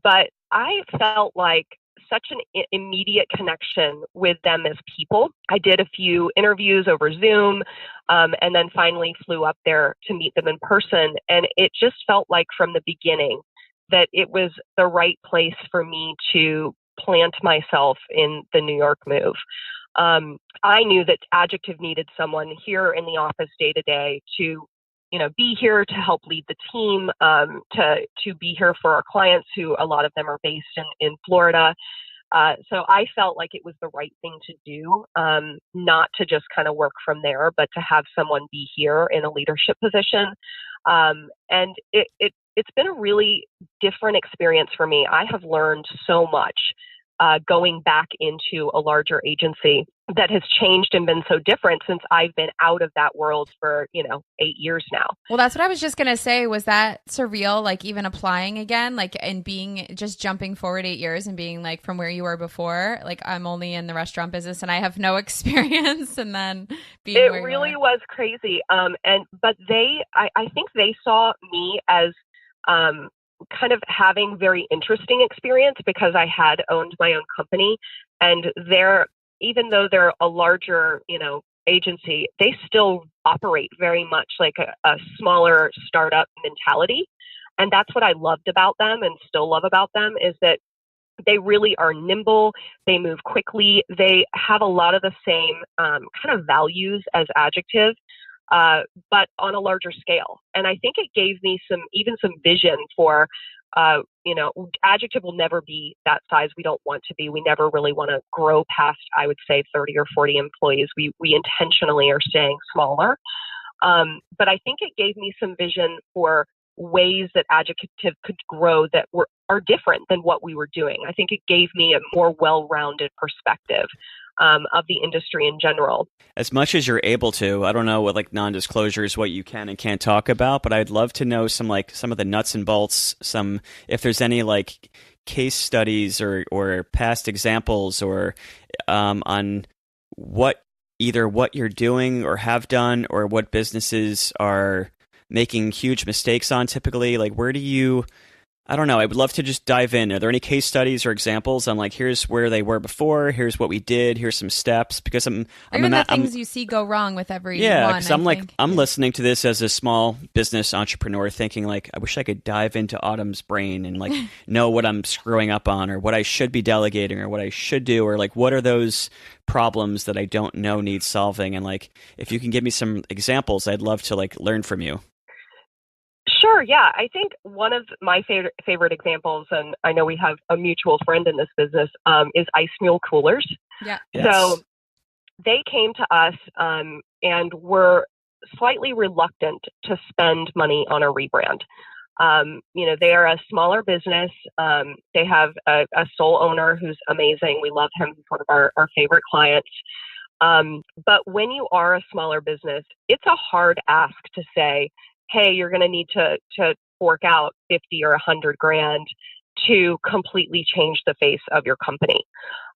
But I felt like such an immediate connection with them as people. I did a few interviews over Zoom, and then finally flew up there to meet them in person. And it just felt like from the beginning that it was the right place for me to plant myself in the New York move. I knew that Adjective needed someone here in the office day to day to, be here to help lead the team, to be here for our clients who a lot of them are based in Florida. So I felt like it was the right thing to do, not to just kind of work from there, but to have someone be here in a leadership position. And it's been a really different experience for me. I have learned so much going back into a larger agency that has changed and been so different since I've been out of that world for, 8 years now. Well, that's what I was just going to say. Was that surreal, like even applying again, like, and just jumping forward 8 years and being like from where you were before, like I'm only in the restaurant business and I have no experience, and then being it where you really were. was crazy. But I think they saw me as kind of having very interesting experience because I had owned my own company, and even though they're a larger, agency, they still operate very much like a smaller startup mentality. And that's what I loved about them and still love about them, is that they really are nimble. They move quickly. They have a lot of the same kind of values as Adjective, but on a larger scale. And I think it gave me some vision for, Adjective will never be that size. We don't want to be. We never really want to grow past, I would say, 30 or 40 employees. We intentionally are staying smaller. But I think it gave me some vision for ways that Adjective could grow that are different than what we were doing. I think it gave me a more well-rounded perspective of the industry in general. As much as you're able to, I don't know what like non-disclosures, what you can and can't talk about, but I'd love to know some of the nuts and bolts, if there's any like case studies or past examples or on either what you're doing or have done or what businesses are making huge mistakes on typically. Like I don't know. I would love to just dive in. Are there any case studies or examples on like, here's where they were before, here's what we did, here's some steps? Because I'm things you see go wrong with every yeah, one. because I'm listening to this as a small business entrepreneur, thinking like, I wish I could dive into Autumn's brain and like know what I'm screwing up on, or what I should be delegating, or what I should do, or like what are those problems that I don't know need solving? And like, if you can give me some examples, I'd love to like learn from you. Sure. Yeah. I think one of my favorite examples, and I know we have a mutual friend in this business, is ice mule coolers. Yeah. Yes. So they came to us and were slightly reluctant to spend money on a rebrand. They are a smaller business. They have a sole owner who's amazing. We love him. He's one of our favorite clients. But when you are a smaller business, it's a hard ask to say, hey, you're going to need to fork out 50 or 100 grand to completely change the face of your company.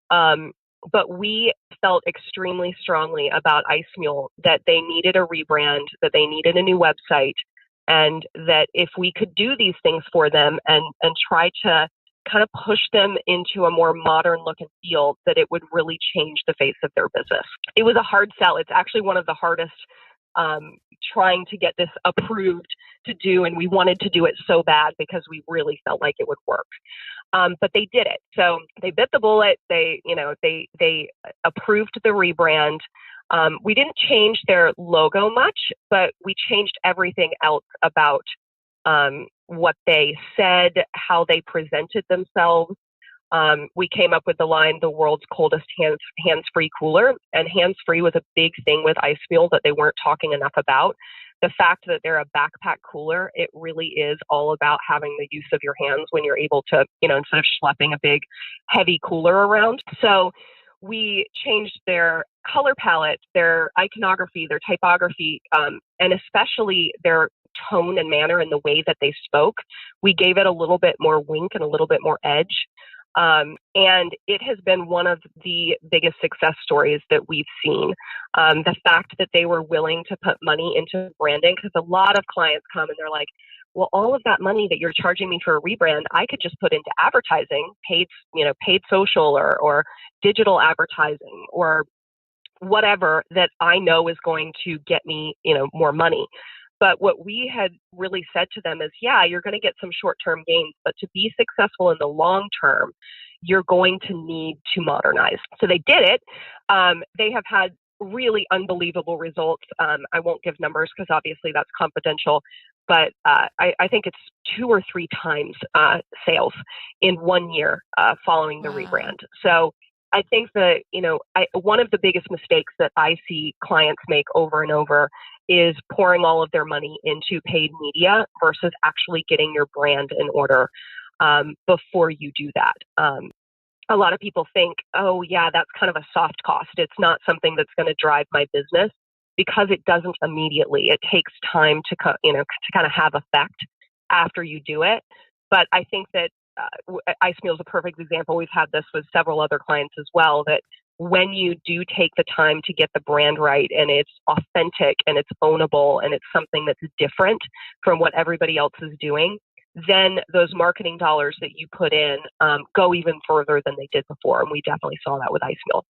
But we felt extremely strongly about Ice Mule, that they needed a rebrand, that they needed a new website, and that if we could do these things for them and try to kind of push them into a more modern look and feel, that it would really change the face of their business. It was a hard sell. It's actually one of the hardest trying to get this approved to do, and we wanted to do it so bad because we really felt like it would work. But they did it. So they bit the bullet. They approved the rebrand. We didn't change their logo much, but we changed everything else about what they said, how they presented themselves. We came up with the line, the world's coldest hands-free cooler, and hands-free was a big thing with Ice Mule that they weren't talking enough about. The fact that they're a backpack cooler, it really is all about having the use of your hands when you're able to, instead of schlepping a big heavy cooler around. So we changed their color palette, their iconography, their typography, and especially their tone and manner and the way that they spoke. We gave it a little bit more wink and a little bit more edge. And it has been one of the biggest success stories that we've seen. The fact that they were willing to put money into branding, because a lot of clients come and they're like, well, all of that money that you're charging me for a rebrand, I could just put into advertising, paid social or digital advertising or whatever that I know is going to get me, more money. But what we had really said to them is, yeah, you're going to get some short-term gains, but to be successful in the long term, you're going to need to modernize. So they did it. They have had really unbelievable results. I won't give numbers because obviously that's confidential, but I think it's 2 or 3 times sales in 1 year following the rebrand. So I think that, one of the biggest mistakes that I see clients make over and over is pouring all of their money into paid media versus actually getting your brand in order before you do that. A lot of people think, oh yeah, that's kind of a soft cost. It's not something that's going to drive my business, because it doesn't immediately. It takes time to kind of have effect after you do it. But I think that Ice Meal is a perfect example. We've had this with several other clients as well, that when you do take the time to get the brand right and it's authentic and it's ownable and it's something that's different from what everybody else is doing, then those marketing dollars that you put in go even further than they did before. And we definitely saw that with Ice Meal.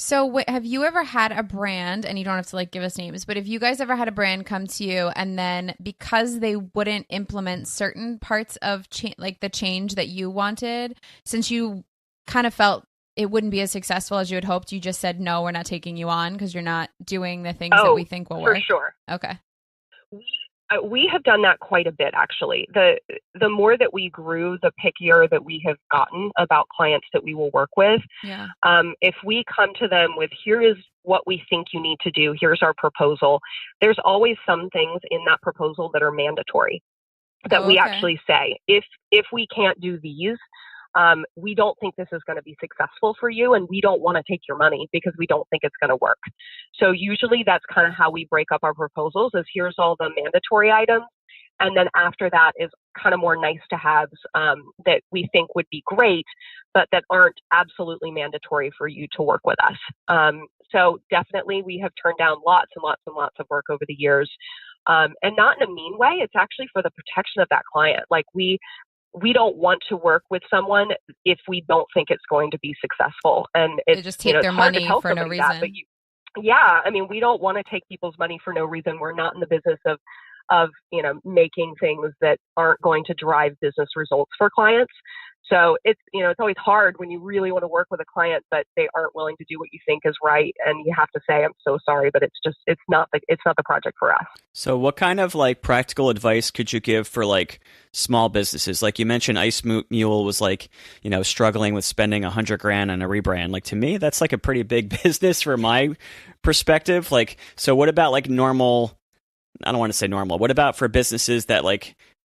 So have you ever had a brand, and you don't have to give us names, but if you guys ever had a brand come to you and then because they wouldn't implement certain parts of the change that you wanted, since you kind of felt it wouldn't be as successful as you had hoped, you just said, no, we're not taking you on because you're not doing the things that we think will work? For sure. Okay. We have done that quite a bit, actually. The more that we grew, the pickier that we have gotten about clients that we will work with. Yeah. If we come to them with, here is what we think you need to do, here's our proposal, there's always some things in that proposal that are mandatory that we actually say, if we can't do these, we don't think this is going to be successful for you, and we don't want to take your money because we don't think it's going to work. So usually that's kind of how we break up our proposals, is here's all the mandatory items. And then after that is kind of more nice to haves that we think would be great, but that aren't absolutely mandatory for you to work with us. So definitely we have turned down lots and lots and lots of work over the years. And not in a mean way. It's actually for the protection of that client. We don't want to work with someone if we don't think it's going to be successful. And it's, they just take their money for no reason. That, yeah. I mean, we don't want to take people's money for no reason. We're not in the business of making things that aren't going to drive business results for clients. So it's always hard when you really want to work with a client, but they aren't willing to do what you think is right. And you have to say, I'm so sorry, but it's not the project for us. So what kind of practical advice could you give for small businesses? Like you mentioned, Ice Mule was struggling with spending $100,000 on a rebrand. To me, that's a pretty big business from my perspective. So what about normal? I don't want to say normal. What about for businesses that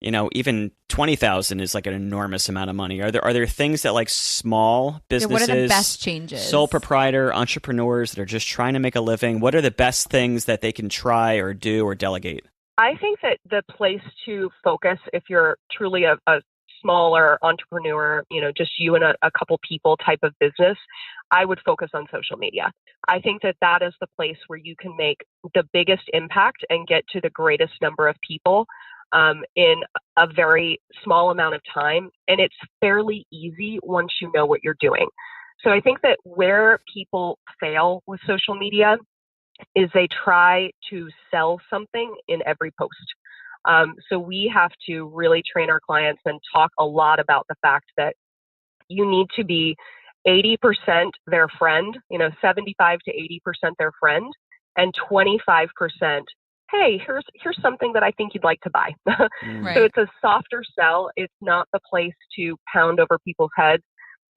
even 20,000 is an enormous amount of money? Are there things that small businesses, what are the best changes? Sole proprietor entrepreneurs that are just trying to make a living, what are the best things that they can try or do or delegate? I think that the place to focus, if you're truly a smaller entrepreneur, just you and a couple people type of business, I would focus on social media. I think that is the place where you can make the biggest impact and get to the greatest number of people in a very small amount of time. And it's fairly easy once you know what you're doing. So I think that where people fail with social media is they try to sell something in every post. So we have to really train our clients and talk a lot about the fact that you need to be 80% their friend, 75 to 80% their friend, and 25%, hey, here's something that I think you'd like to buy. Right. So it's a softer sell. It's not the place to pound over people's heads.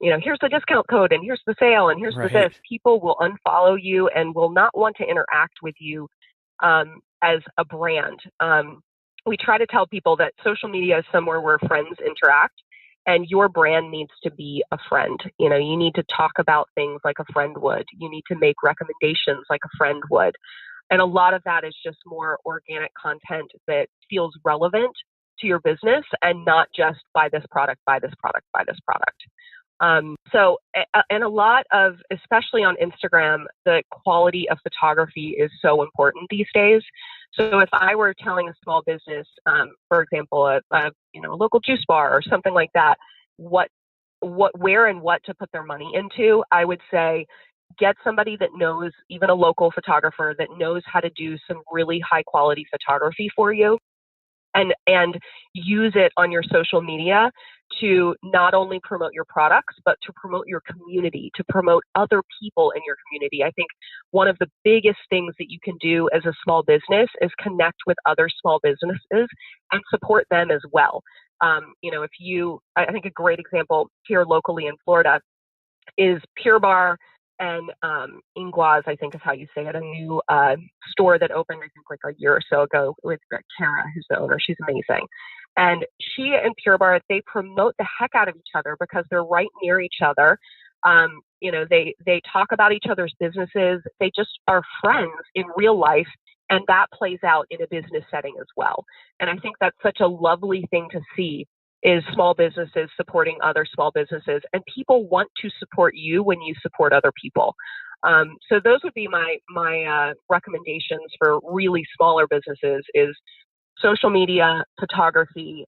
Here's the discount code and here's the sale and here's the this. People will unfollow you and will not want to interact with you as a brand. We try to tell people that social media is somewhere where friends interact, and your brand needs to be a friend. You need to talk about things like a friend would. You need to make recommendations like a friend would. And a lot of that is just more organic content that feels relevant to your business and not just buy this product, buy this product, buy this product. And a lot of, especially on Instagram, the quality of photography is so important these days. So if I were telling a small business, for example, a local juice bar or something like that, where and what to put their money into, I would say, get somebody that knows, even a local photographer that knows how to do some really high quality photography for you. and use it on your social media to not only promote your products, but to promote your community, to promote other people in your community. I think one of the biggest things that you can do as a small business is connect with other small businesses and support them as well. I think a great example here locally in Florida is Pure Bar and Ingwas, I think is how you say it, a new store that opened, I think, like a year or so ago with Kara, who's the owner. She's amazing. And she and Pure Bar, they promote the heck out of each other because they're right near each other. They talk about each other's businesses. They just are friends in real life, and that plays out in a business setting as well. And I think that's such a lovely thing to see, is small businesses supporting other small businesses, and people want to support you when you support other people. So those would be my recommendations for really smaller businesses: is social media, photography,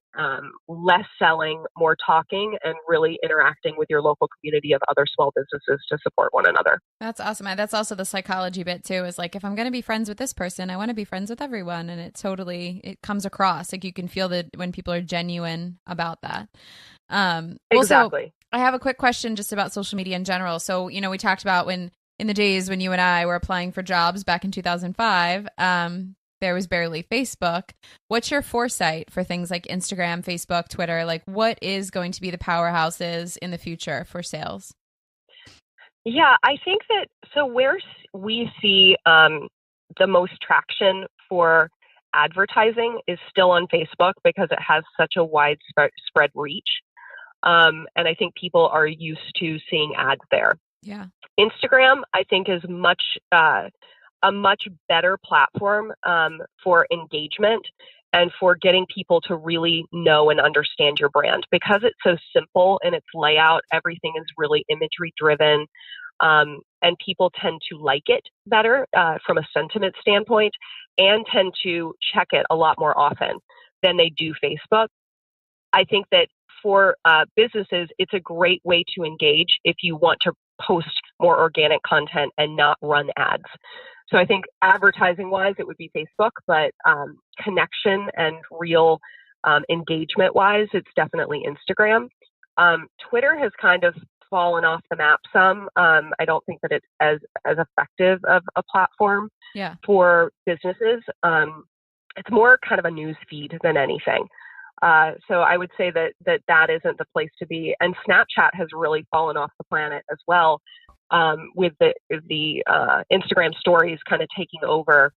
less selling, more talking, and really interacting with your local community of other small businesses to support one another. That's awesome. That's also the psychology bit too, is like, if I'm going to be friends with this person, I want to be friends with everyone. And it comes across, like you can feel that when people are genuine about that. Exactly. Also, I have a quick question just about social media in general. So, we talked about when, in the days when you and I were applying for jobs back in 2005, there was barely Facebook. What's your foresight for things like Instagram, Facebook, Twitter? Like, what is going to be the powerhouses in the future for sales? Yeah, I think that, so where we see the most traction for advertising is still on Facebook, because it has such a widespread reach. And I think people are used to seeing ads there. Yeah. Instagram, I think, is a much better platform for engagement and for getting people to really know and understand your brand, because it's so simple in its layout. Everything is really imagery driven, and people tend to like it better from a sentiment standpoint, and tend to check it a lot more often than they do Facebook. I think that for businesses, it's a great way to engage if you want to post more organic content and not run ads. So I think advertising-wise, it would be Facebook, but connection and real engagement-wise, it's definitely Instagram. Twitter has kind of fallen off the map some. I don't think that it's as effective of a platform for businesses. It's more kind of a news feed than anything. So I would say that isn't the place to be. And Snapchat has really fallen off the planet as well, with the Instagram stories kind of taking over.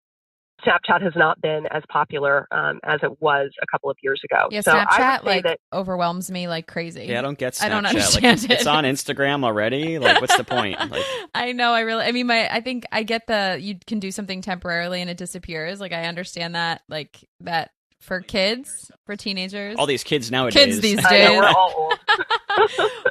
Snapchat has not been as popular as it was a couple of years ago. Yeah, so Snapchat overwhelms me like crazy. Yeah, I don't get Snapchat. I don't understand it. It's on Instagram already. Like, what's the point? Like, I know. I think I get you can do something temporarily and it disappears. Like, I understand that. Like that. For kids, for teenagers. All these kids nowadays. Kids these days. I know, we're all old.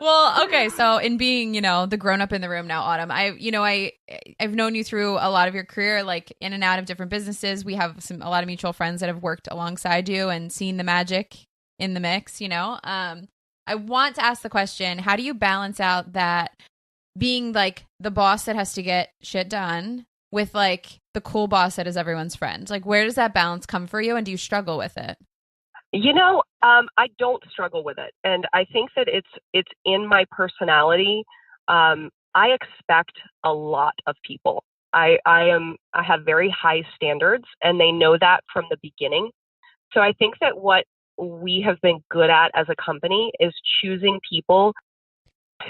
Well, okay. So in being, the grown up in the room now, Autumn, I've known you through a lot of your career, like in and out of different businesses. We have a lot of mutual friends that have worked alongside you and seen the magic in the mix, I want to ask the question, how do you balance out that being like the boss that has to get shit done with like the cool boss that is everyone's friend? Like, where does that balance come for you, and do you struggle with it? I don't struggle with it, and I think that it's in my personality. I expect a lot of people. I have very high standards, and they know that from the beginning. So I think that what we have been good at as a company is choosing people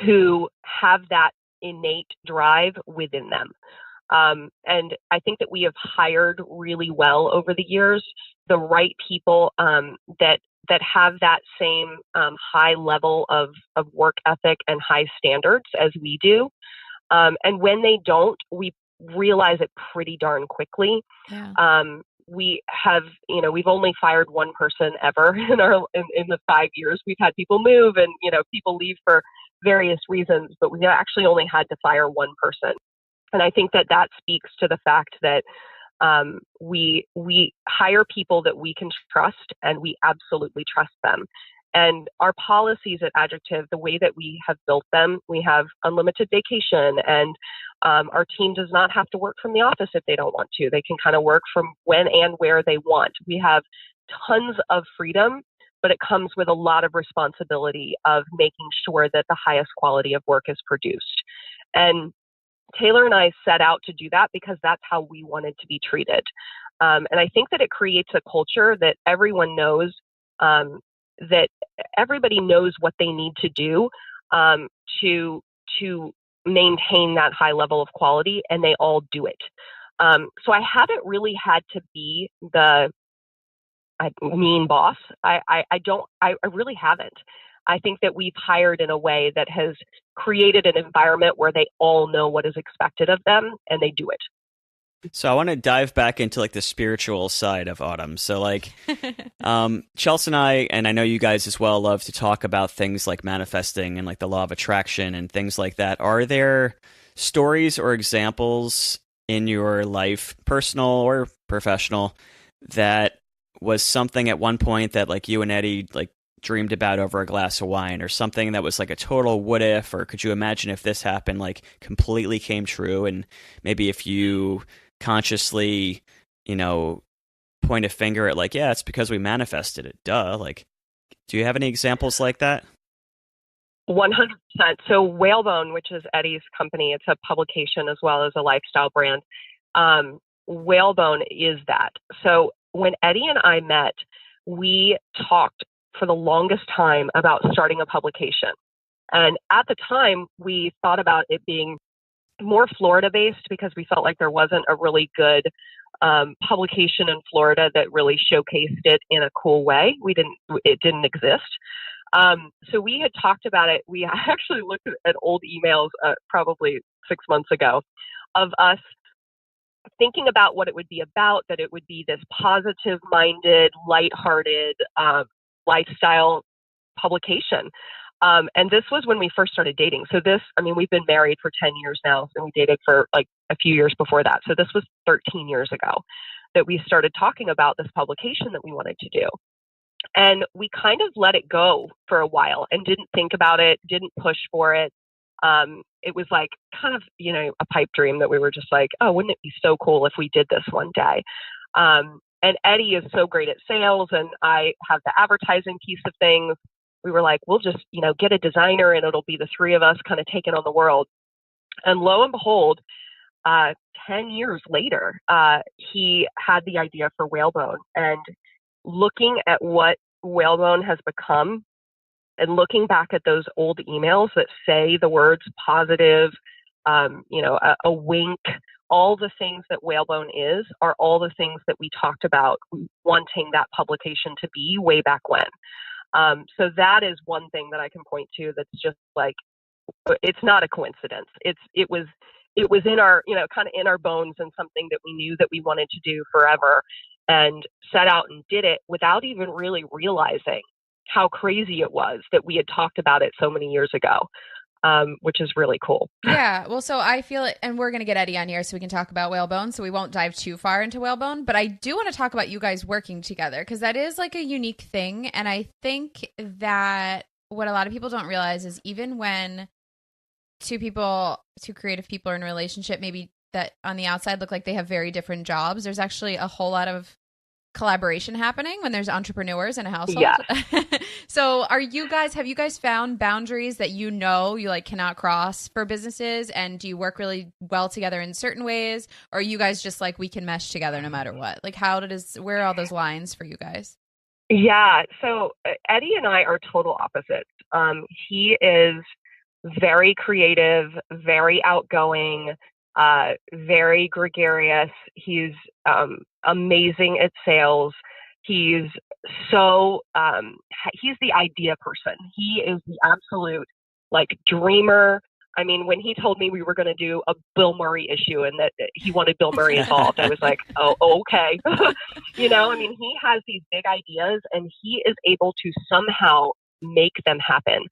who have that innate drive within them. And I think that we have hired really well over the years the right people that have that same high level of work ethic and high standards as we do. And when they don't, we realize it pretty darn quickly. Yeah. We have, we've only fired one person ever in the 5 years. We've had people move and, people leave for various reasons, but we actually only had to fire one person. And I think that speaks to the fact that we hire people that we can trust, and we absolutely trust them. And our policies at Adjective, the way that we have built them, we have unlimited vacation, and our team does not have to work from the office if they don't want to. They can kind of work from when and where they want. We have tons of freedom, but it comes with a lot of responsibility of making sure that the highest quality of work is produced. And Taylor and I set out to do that because that's how we wanted to be treated. And I think that it creates a culture that everyone knows, that everybody knows what they need to do to maintain that high level of quality, and they all do it. So I haven't really had to be the mean boss. I really haven't. I think that we've hired in a way that has created an environment where they all know what is expected of them and they do it. So I want to dive back into like the spiritual side of Autumn. So like Chelsea and I know you guys as well, love to talk about things like manifesting and like the law of attraction and things like that. Are there stories or examples in your life, personal or professional, that was something at one point that like you and Eddie like dreamed about over a glass of wine, or something that was like a total what if, or could you imagine if this happened, like completely came true? And maybe if you consciously, point a finger at like, yeah, it's because we manifested it. Duh. Like, do you have any examples like that? 100%. So Whalebone, which is Eddie's company, it's a publication as well as a lifestyle brand. Whalebone is that. So when Eddie and I met, we talked for the longest time about starting a publication. And at the time, we thought about it being more Florida-based because we felt like there wasn't a really good publication in Florida that really showcased it in a cool way. It didn't exist. So we had talked about it. We actually looked at old emails probably 6 months ago of us thinking about what it would be about, that it would be this positive-minded, lighthearted lifestyle publication. And this was when we first started dating. So we've been married for 10 years now, and we dated for like a few years before that. So this was 13 years ago that we started talking about this publication that we wanted to do. And we kind of let it go for a while and didn't think about it, didn't push for it. It was like kind of, a pipe dream that we were just like, oh, wouldn't it be so cool if we did this one day? And Eddie is so great at sales, and I have the advertising piece of things. We were like, we'll just, get a designer and it'll be the three of us kind of taking on the world. And lo and behold, 10 years later, he had the idea for Whalebone. And looking at what Whalebone has become and looking back at those old emails that say the words positive, a wink, all the things that Whalebone are all the things that we talked about wanting that publication to be way back when. So that is one thing that I can point to that's just like, it's not a coincidence. It was in our, kind of in our bones, and something that we knew that we wanted to do forever, and set out and did it without even really realizing how crazy it was that we had talked about it so many years ago. Which is really cool. Yeah. Well, so I feel it, and we're going to get Eddie on here so we can talk about Whalebone. So we won't dive too far into Whalebone, but I do want to talk about you guys working together, because that is like a unique thing. And I think that what a lot of people don't realize is even when two creative people are in a relationship, maybe that on the outside look like they have very different jobs, there's actually a whole lot of collaboration happening when there's entrepreneurs in a household. Yeah. So have you guys found boundaries that you like cannot cross for businesses? And do you work really well together in certain ways? Or are you guys just like, we can mesh together no matter what? Like where are all those lines for you guys? Yeah. So Eddie and I are total opposites. He is very creative, very outgoing, very gregarious. He's amazing at sales. He's the idea person. He is the absolute dreamer. I mean, when he told me we were going to do a Bill Murray issue and that he wanted Bill Murray involved, I was like, oh, okay. He has these big ideas and he is able to somehow make them happen.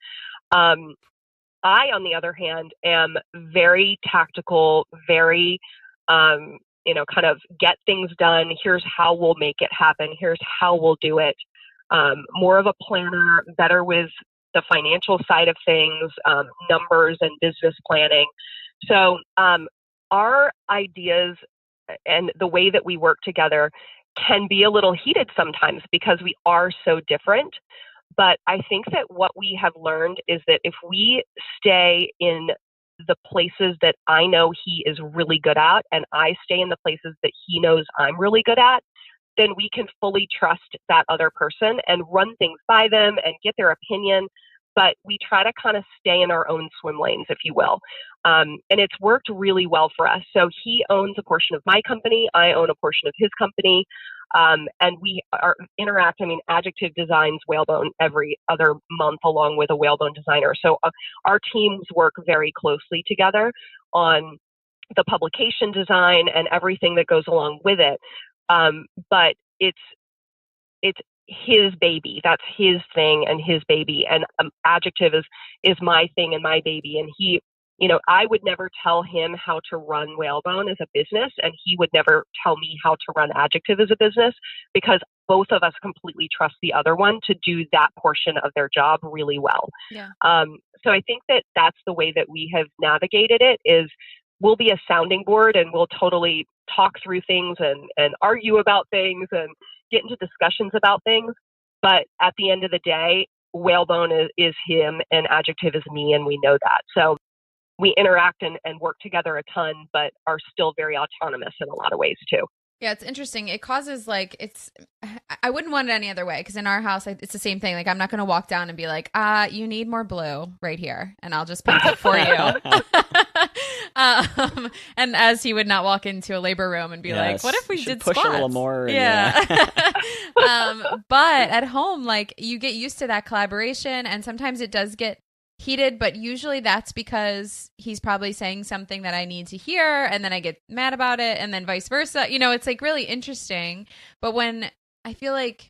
I, on the other hand, am very tactical, very, kind of get things done. Here's how we'll make it happen. Here's how we'll do it. More of a planner, better with the financial side of things, numbers and business planning. So our ideas and the way that we work together can be a little heated sometimes because we are so different. But I think that what we have learned is that if we stay in the places that I know he is really good at, and I stay in the places that he knows I'm really good at, then we can fully trust that other person and run things by them and get their opinion. But we try to kind of stay in our own swim lanes, if you will. And it's worked really well for us. So he owns a portion of my company. I own a portion of his company. And we interact. I mean, Adjective designs Whalebone every other month along with a Whalebone designer. So our teams work very closely together on the publication design and everything that goes along with it. But it's his baby. That's his thing and his baby. And Adjective is my thing and my baby. And he, I would never tell him how to run Whalebone as a business, and he would never tell me how to run Adjective as a business, because both of us completely trust the other one to do that portion of their job really well. Yeah. So I think that that's the way that we have navigated it. Is we'll be a sounding board and we'll totally talk through things and argue about things and get into discussions about things. But at the end of the day, Whalebone is him and Adjective is me, and we know that. So we interact and work together a ton, but are still very autonomous in a lot of ways too. Yeah, it's interesting. It causes I wouldn't want it any other way, because in our house, it's the same thing. Like, I'm not going to walk down and be like, you need more blue right here, and I'll just paint it for you. And as he would not walk into a labor room and be like, what if we did push squats? a little more? Yeah. But at home, like, you get used to that collaboration, and sometimes it does get heated, but usually that's because he's probably saying something that I need to hear, and then I get mad about it, and then vice versa. It's like really interesting. But when I feel like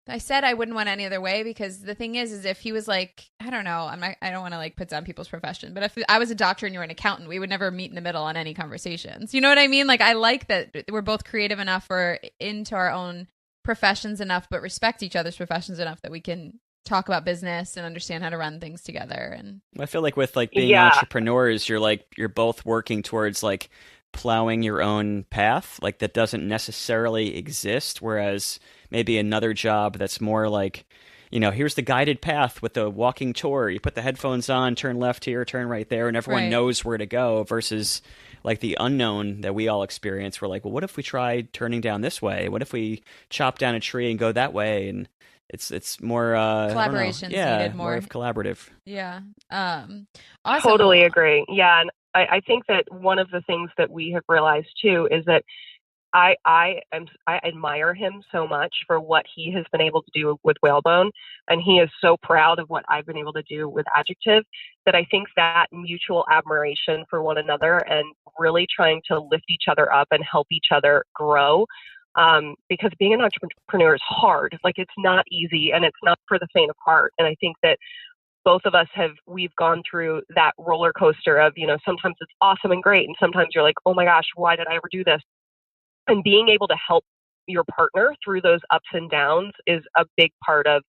I said I wouldn't want any other way, because the thing is if he was like, I don't know, I don't want to like put down people's profession, but if I was a doctor and you were an accountant, we would never meet in the middle on any conversations. You know what I mean? Like, I like that we're both creative enough, or into our own professions enough, but respect each other's professions enough that we can talk about business and understand how to run things together. And I feel like with like being entrepreneurs, you're both working towards like plowing your own path, like that doesn't necessarily exist. Whereas maybe another job that's more like, here's the guided path with the walking tour. You put the headphones on, turn left here, turn right there, and everyone knows where to go, versus like the unknown that we all experience. We're like, well, what if we tried turning down this way? What if we chop down a tree and go that way? And it's more collaboration needed, more of collaborative. Yeah. Awesome. Totally agree. Yeah. And I think that one of the things that we have realized too is that I admire him so much for what he has been able to do with Whalebone, and he is so proud of what I've been able to do with Adjective, that I think that mutual admiration for one another and really trying to lift each other up and help each other grow. Because being an entrepreneur is hard. Like, it's not easy, and it's not for the faint of heart. And I think that both of us we've gone through that roller coaster of, sometimes it's awesome and great, and sometimes you're like, oh my gosh, why did I ever do this? And being able to help your partner through those ups and downs is a big part of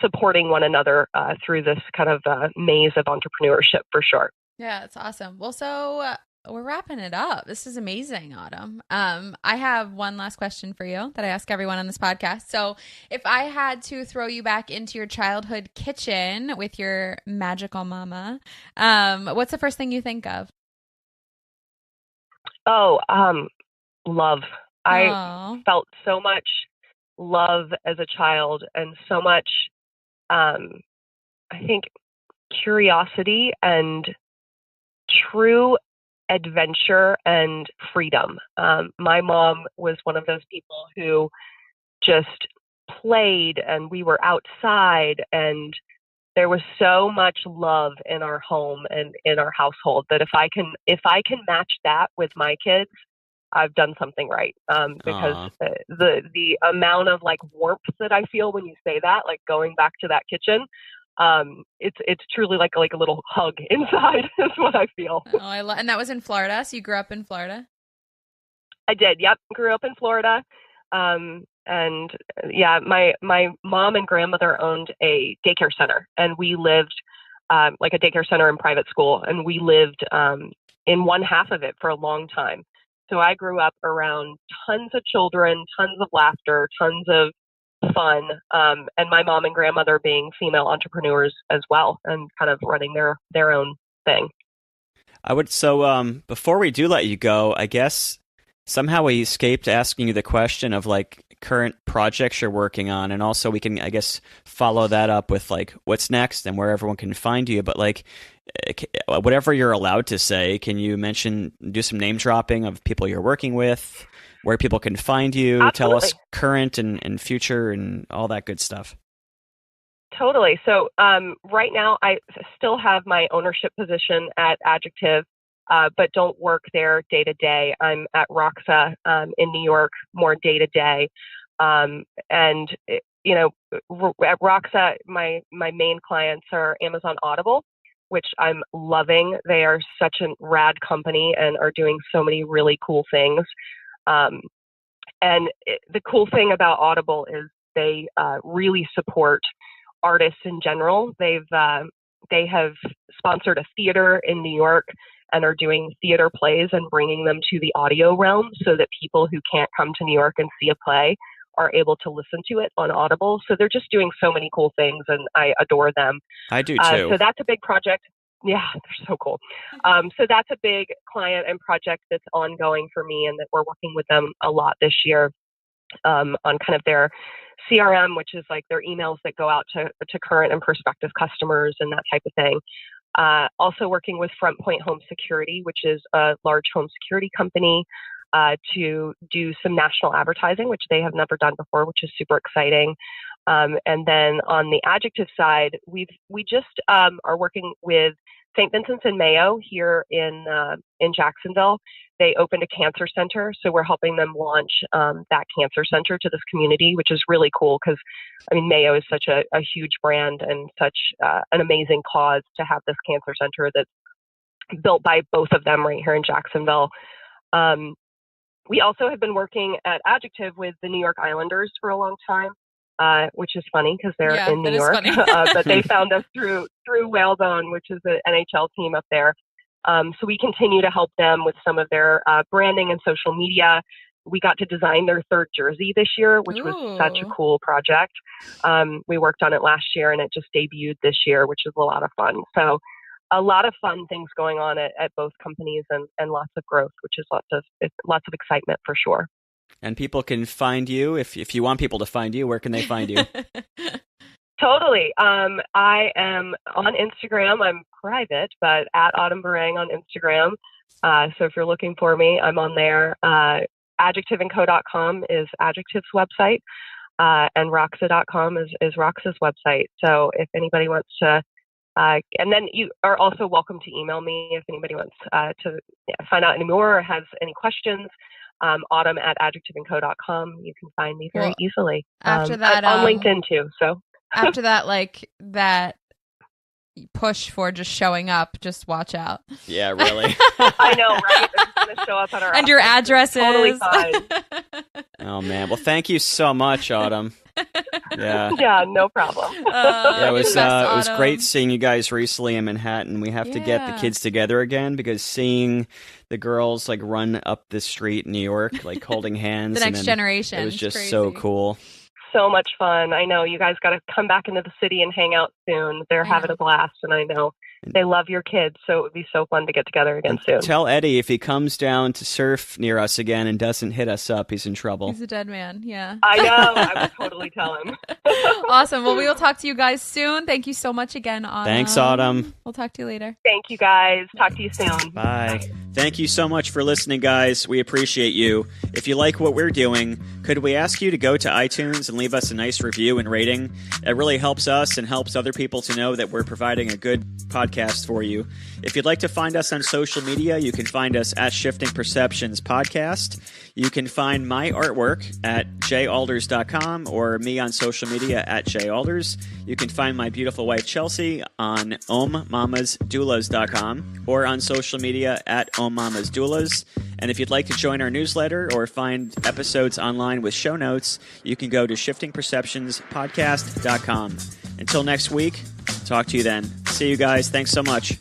supporting one another through this kind of maze of entrepreneurship, for sure. Yeah, it's awesome. Well, so we're wrapping it up. This is amazing, Autumn. I have one last question for you that I ask everyone on this podcast. So if I had to throw you back into your childhood kitchen with your magical mama, what's the first thing you think of? Oh, love. Aww. I felt so much love as a child, and so much, I think, curiosity and true adventure and freedom. My mom was one of those people who just played, and we were outside, and there was so much love in our home and in our household that if I can match that with my kids, I've done something right. Because the amount of like warmth that I feel when you say that, like going back to that kitchen, it's truly like a little hug inside is what I feel. Oh, and that was in Florida. So you grew up in Florida? I did. Yep. Grew up in Florida. And yeah, my mom and grandmother owned a daycare center, and we lived like a daycare center and private school, and we lived in one half of it for a long time. So I grew up around tons of children, tons of laughter, tons of fun, and my mom and grandmother being female entrepreneurs as well and kind of running their own thing. Before we do let you go, I guess somehow we escaped asking you the question of like current projects you're working on, and also we can, I guess, follow that up with like what's next and where everyone can find you. But like whatever you're allowed to say, can you do some name dropping of people you're working with, where people can find you? Absolutely. Tell us current and future and all that good stuff. Totally. So right now, I still have my ownership position at Adjective, but don't work there day to day. I'm at Rauxa in New York, more day to day. And you know, at Rauxa, my main clients are Amazon Audible, which I'm loving. They are such a rad company and are doing so many really cool things. The cool thing about Audible is they really support artists in general. They have sponsored a theater in New York and are doing theater plays and bringing them to the audio realm so that people who can't come to New York and see a play are able to listen to it on Audible. So they're just doing so many cool things, and I adore them. I do too. So that's a big project. Yeah, they're so cool. So that's a big client and project that's ongoing for me, and that we're working with them a lot this year on kind of their CRM, which is like their emails that go out to current and prospective customers and that type of thing. Also working with Front Point Home Security, which is a large home security company, to do some national advertising, which they have never done before, which is super exciting. And then on the Adjective side, we just are working with St. Vincent's and Mayo here in Jacksonville. They opened a cancer center, so we're helping them launch that cancer center to this community, which is really cool because, I mean, Mayo is such a huge brand and such an amazing cause to have this cancer center that's built by both of them right here in Jacksonville. We also have been working at Adjective with the New York Islanders for a long time, which is funny because they're in New York. But they found us through Whalebone, which is an NHL team up there. So we continue to help them with some of their branding and social media. We got to design their third jersey this year, which was such a cool project. We worked on it last year, and it just debuted this year, which is a lot of fun. So a lot of fun things going on at both companies, and lots of growth, which is lots of excitement for sure. And people can find you if you want people to find you. Where can they find you? Totally. I am on Instagram. I'm private, but at Autumn Berrang on Instagram. So if you're looking for me, I'm on there. AdjectiveandCo.com is Adjective's website, and Rauxa.com is Rauxa's website. So if anybody wants to, and then you are also welcome to email me if anybody wants to find out any more or has any questions. Autumn at AdjectiveandCo.com. You can find me very easily. After that, on LinkedIn too. So. After that, like that push for just showing up, just watch out. Yeah, really. I know, right? It's going to show up at our and your addresses. Totally fine. Oh man, well, thank you so much, Autumn. Yeah, no problem. It was great seeing you guys recently in Manhattan. We have to get the kids together again because seeing the girls like run up the street in New York, like holding hands, the next generation. It was just so cool. So much fun. I know you guys got to come back into the city and hang out soon. They're having a blast, and I know they love your kids, so it would be so fun to get together again soon. Tell Eddie if he comes down to surf near us again and doesn't hit us up, he's in trouble. He's a dead man, yeah. I know. I would totally tell him. Awesome. Well, we will talk to you guys soon. Thank you so much again, Autumn. Thanks, Autumn. We'll talk to you later. Thank you, guys. Talk to you soon. Bye. Thank you so much for listening, guys. We appreciate you. If you like what we're doing, could we ask you to go to iTunes and leave us a nice review and rating? It really helps us and helps other people to know that we're providing a good podcast for you. If you'd like to find us on social media, you can find us at Shifting Perceptions Podcast. You can find my artwork at jalders.com or me on social media at jalders. You can find my beautiful wife Chelsea on ommamasdoulas.com or on social media at ommamasdoulas. And if you'd like to join our newsletter or find episodes online with show notes, you can go to shiftingperceptionspodcast.com. Until next week, talk to you then. See you guys. Thanks so much.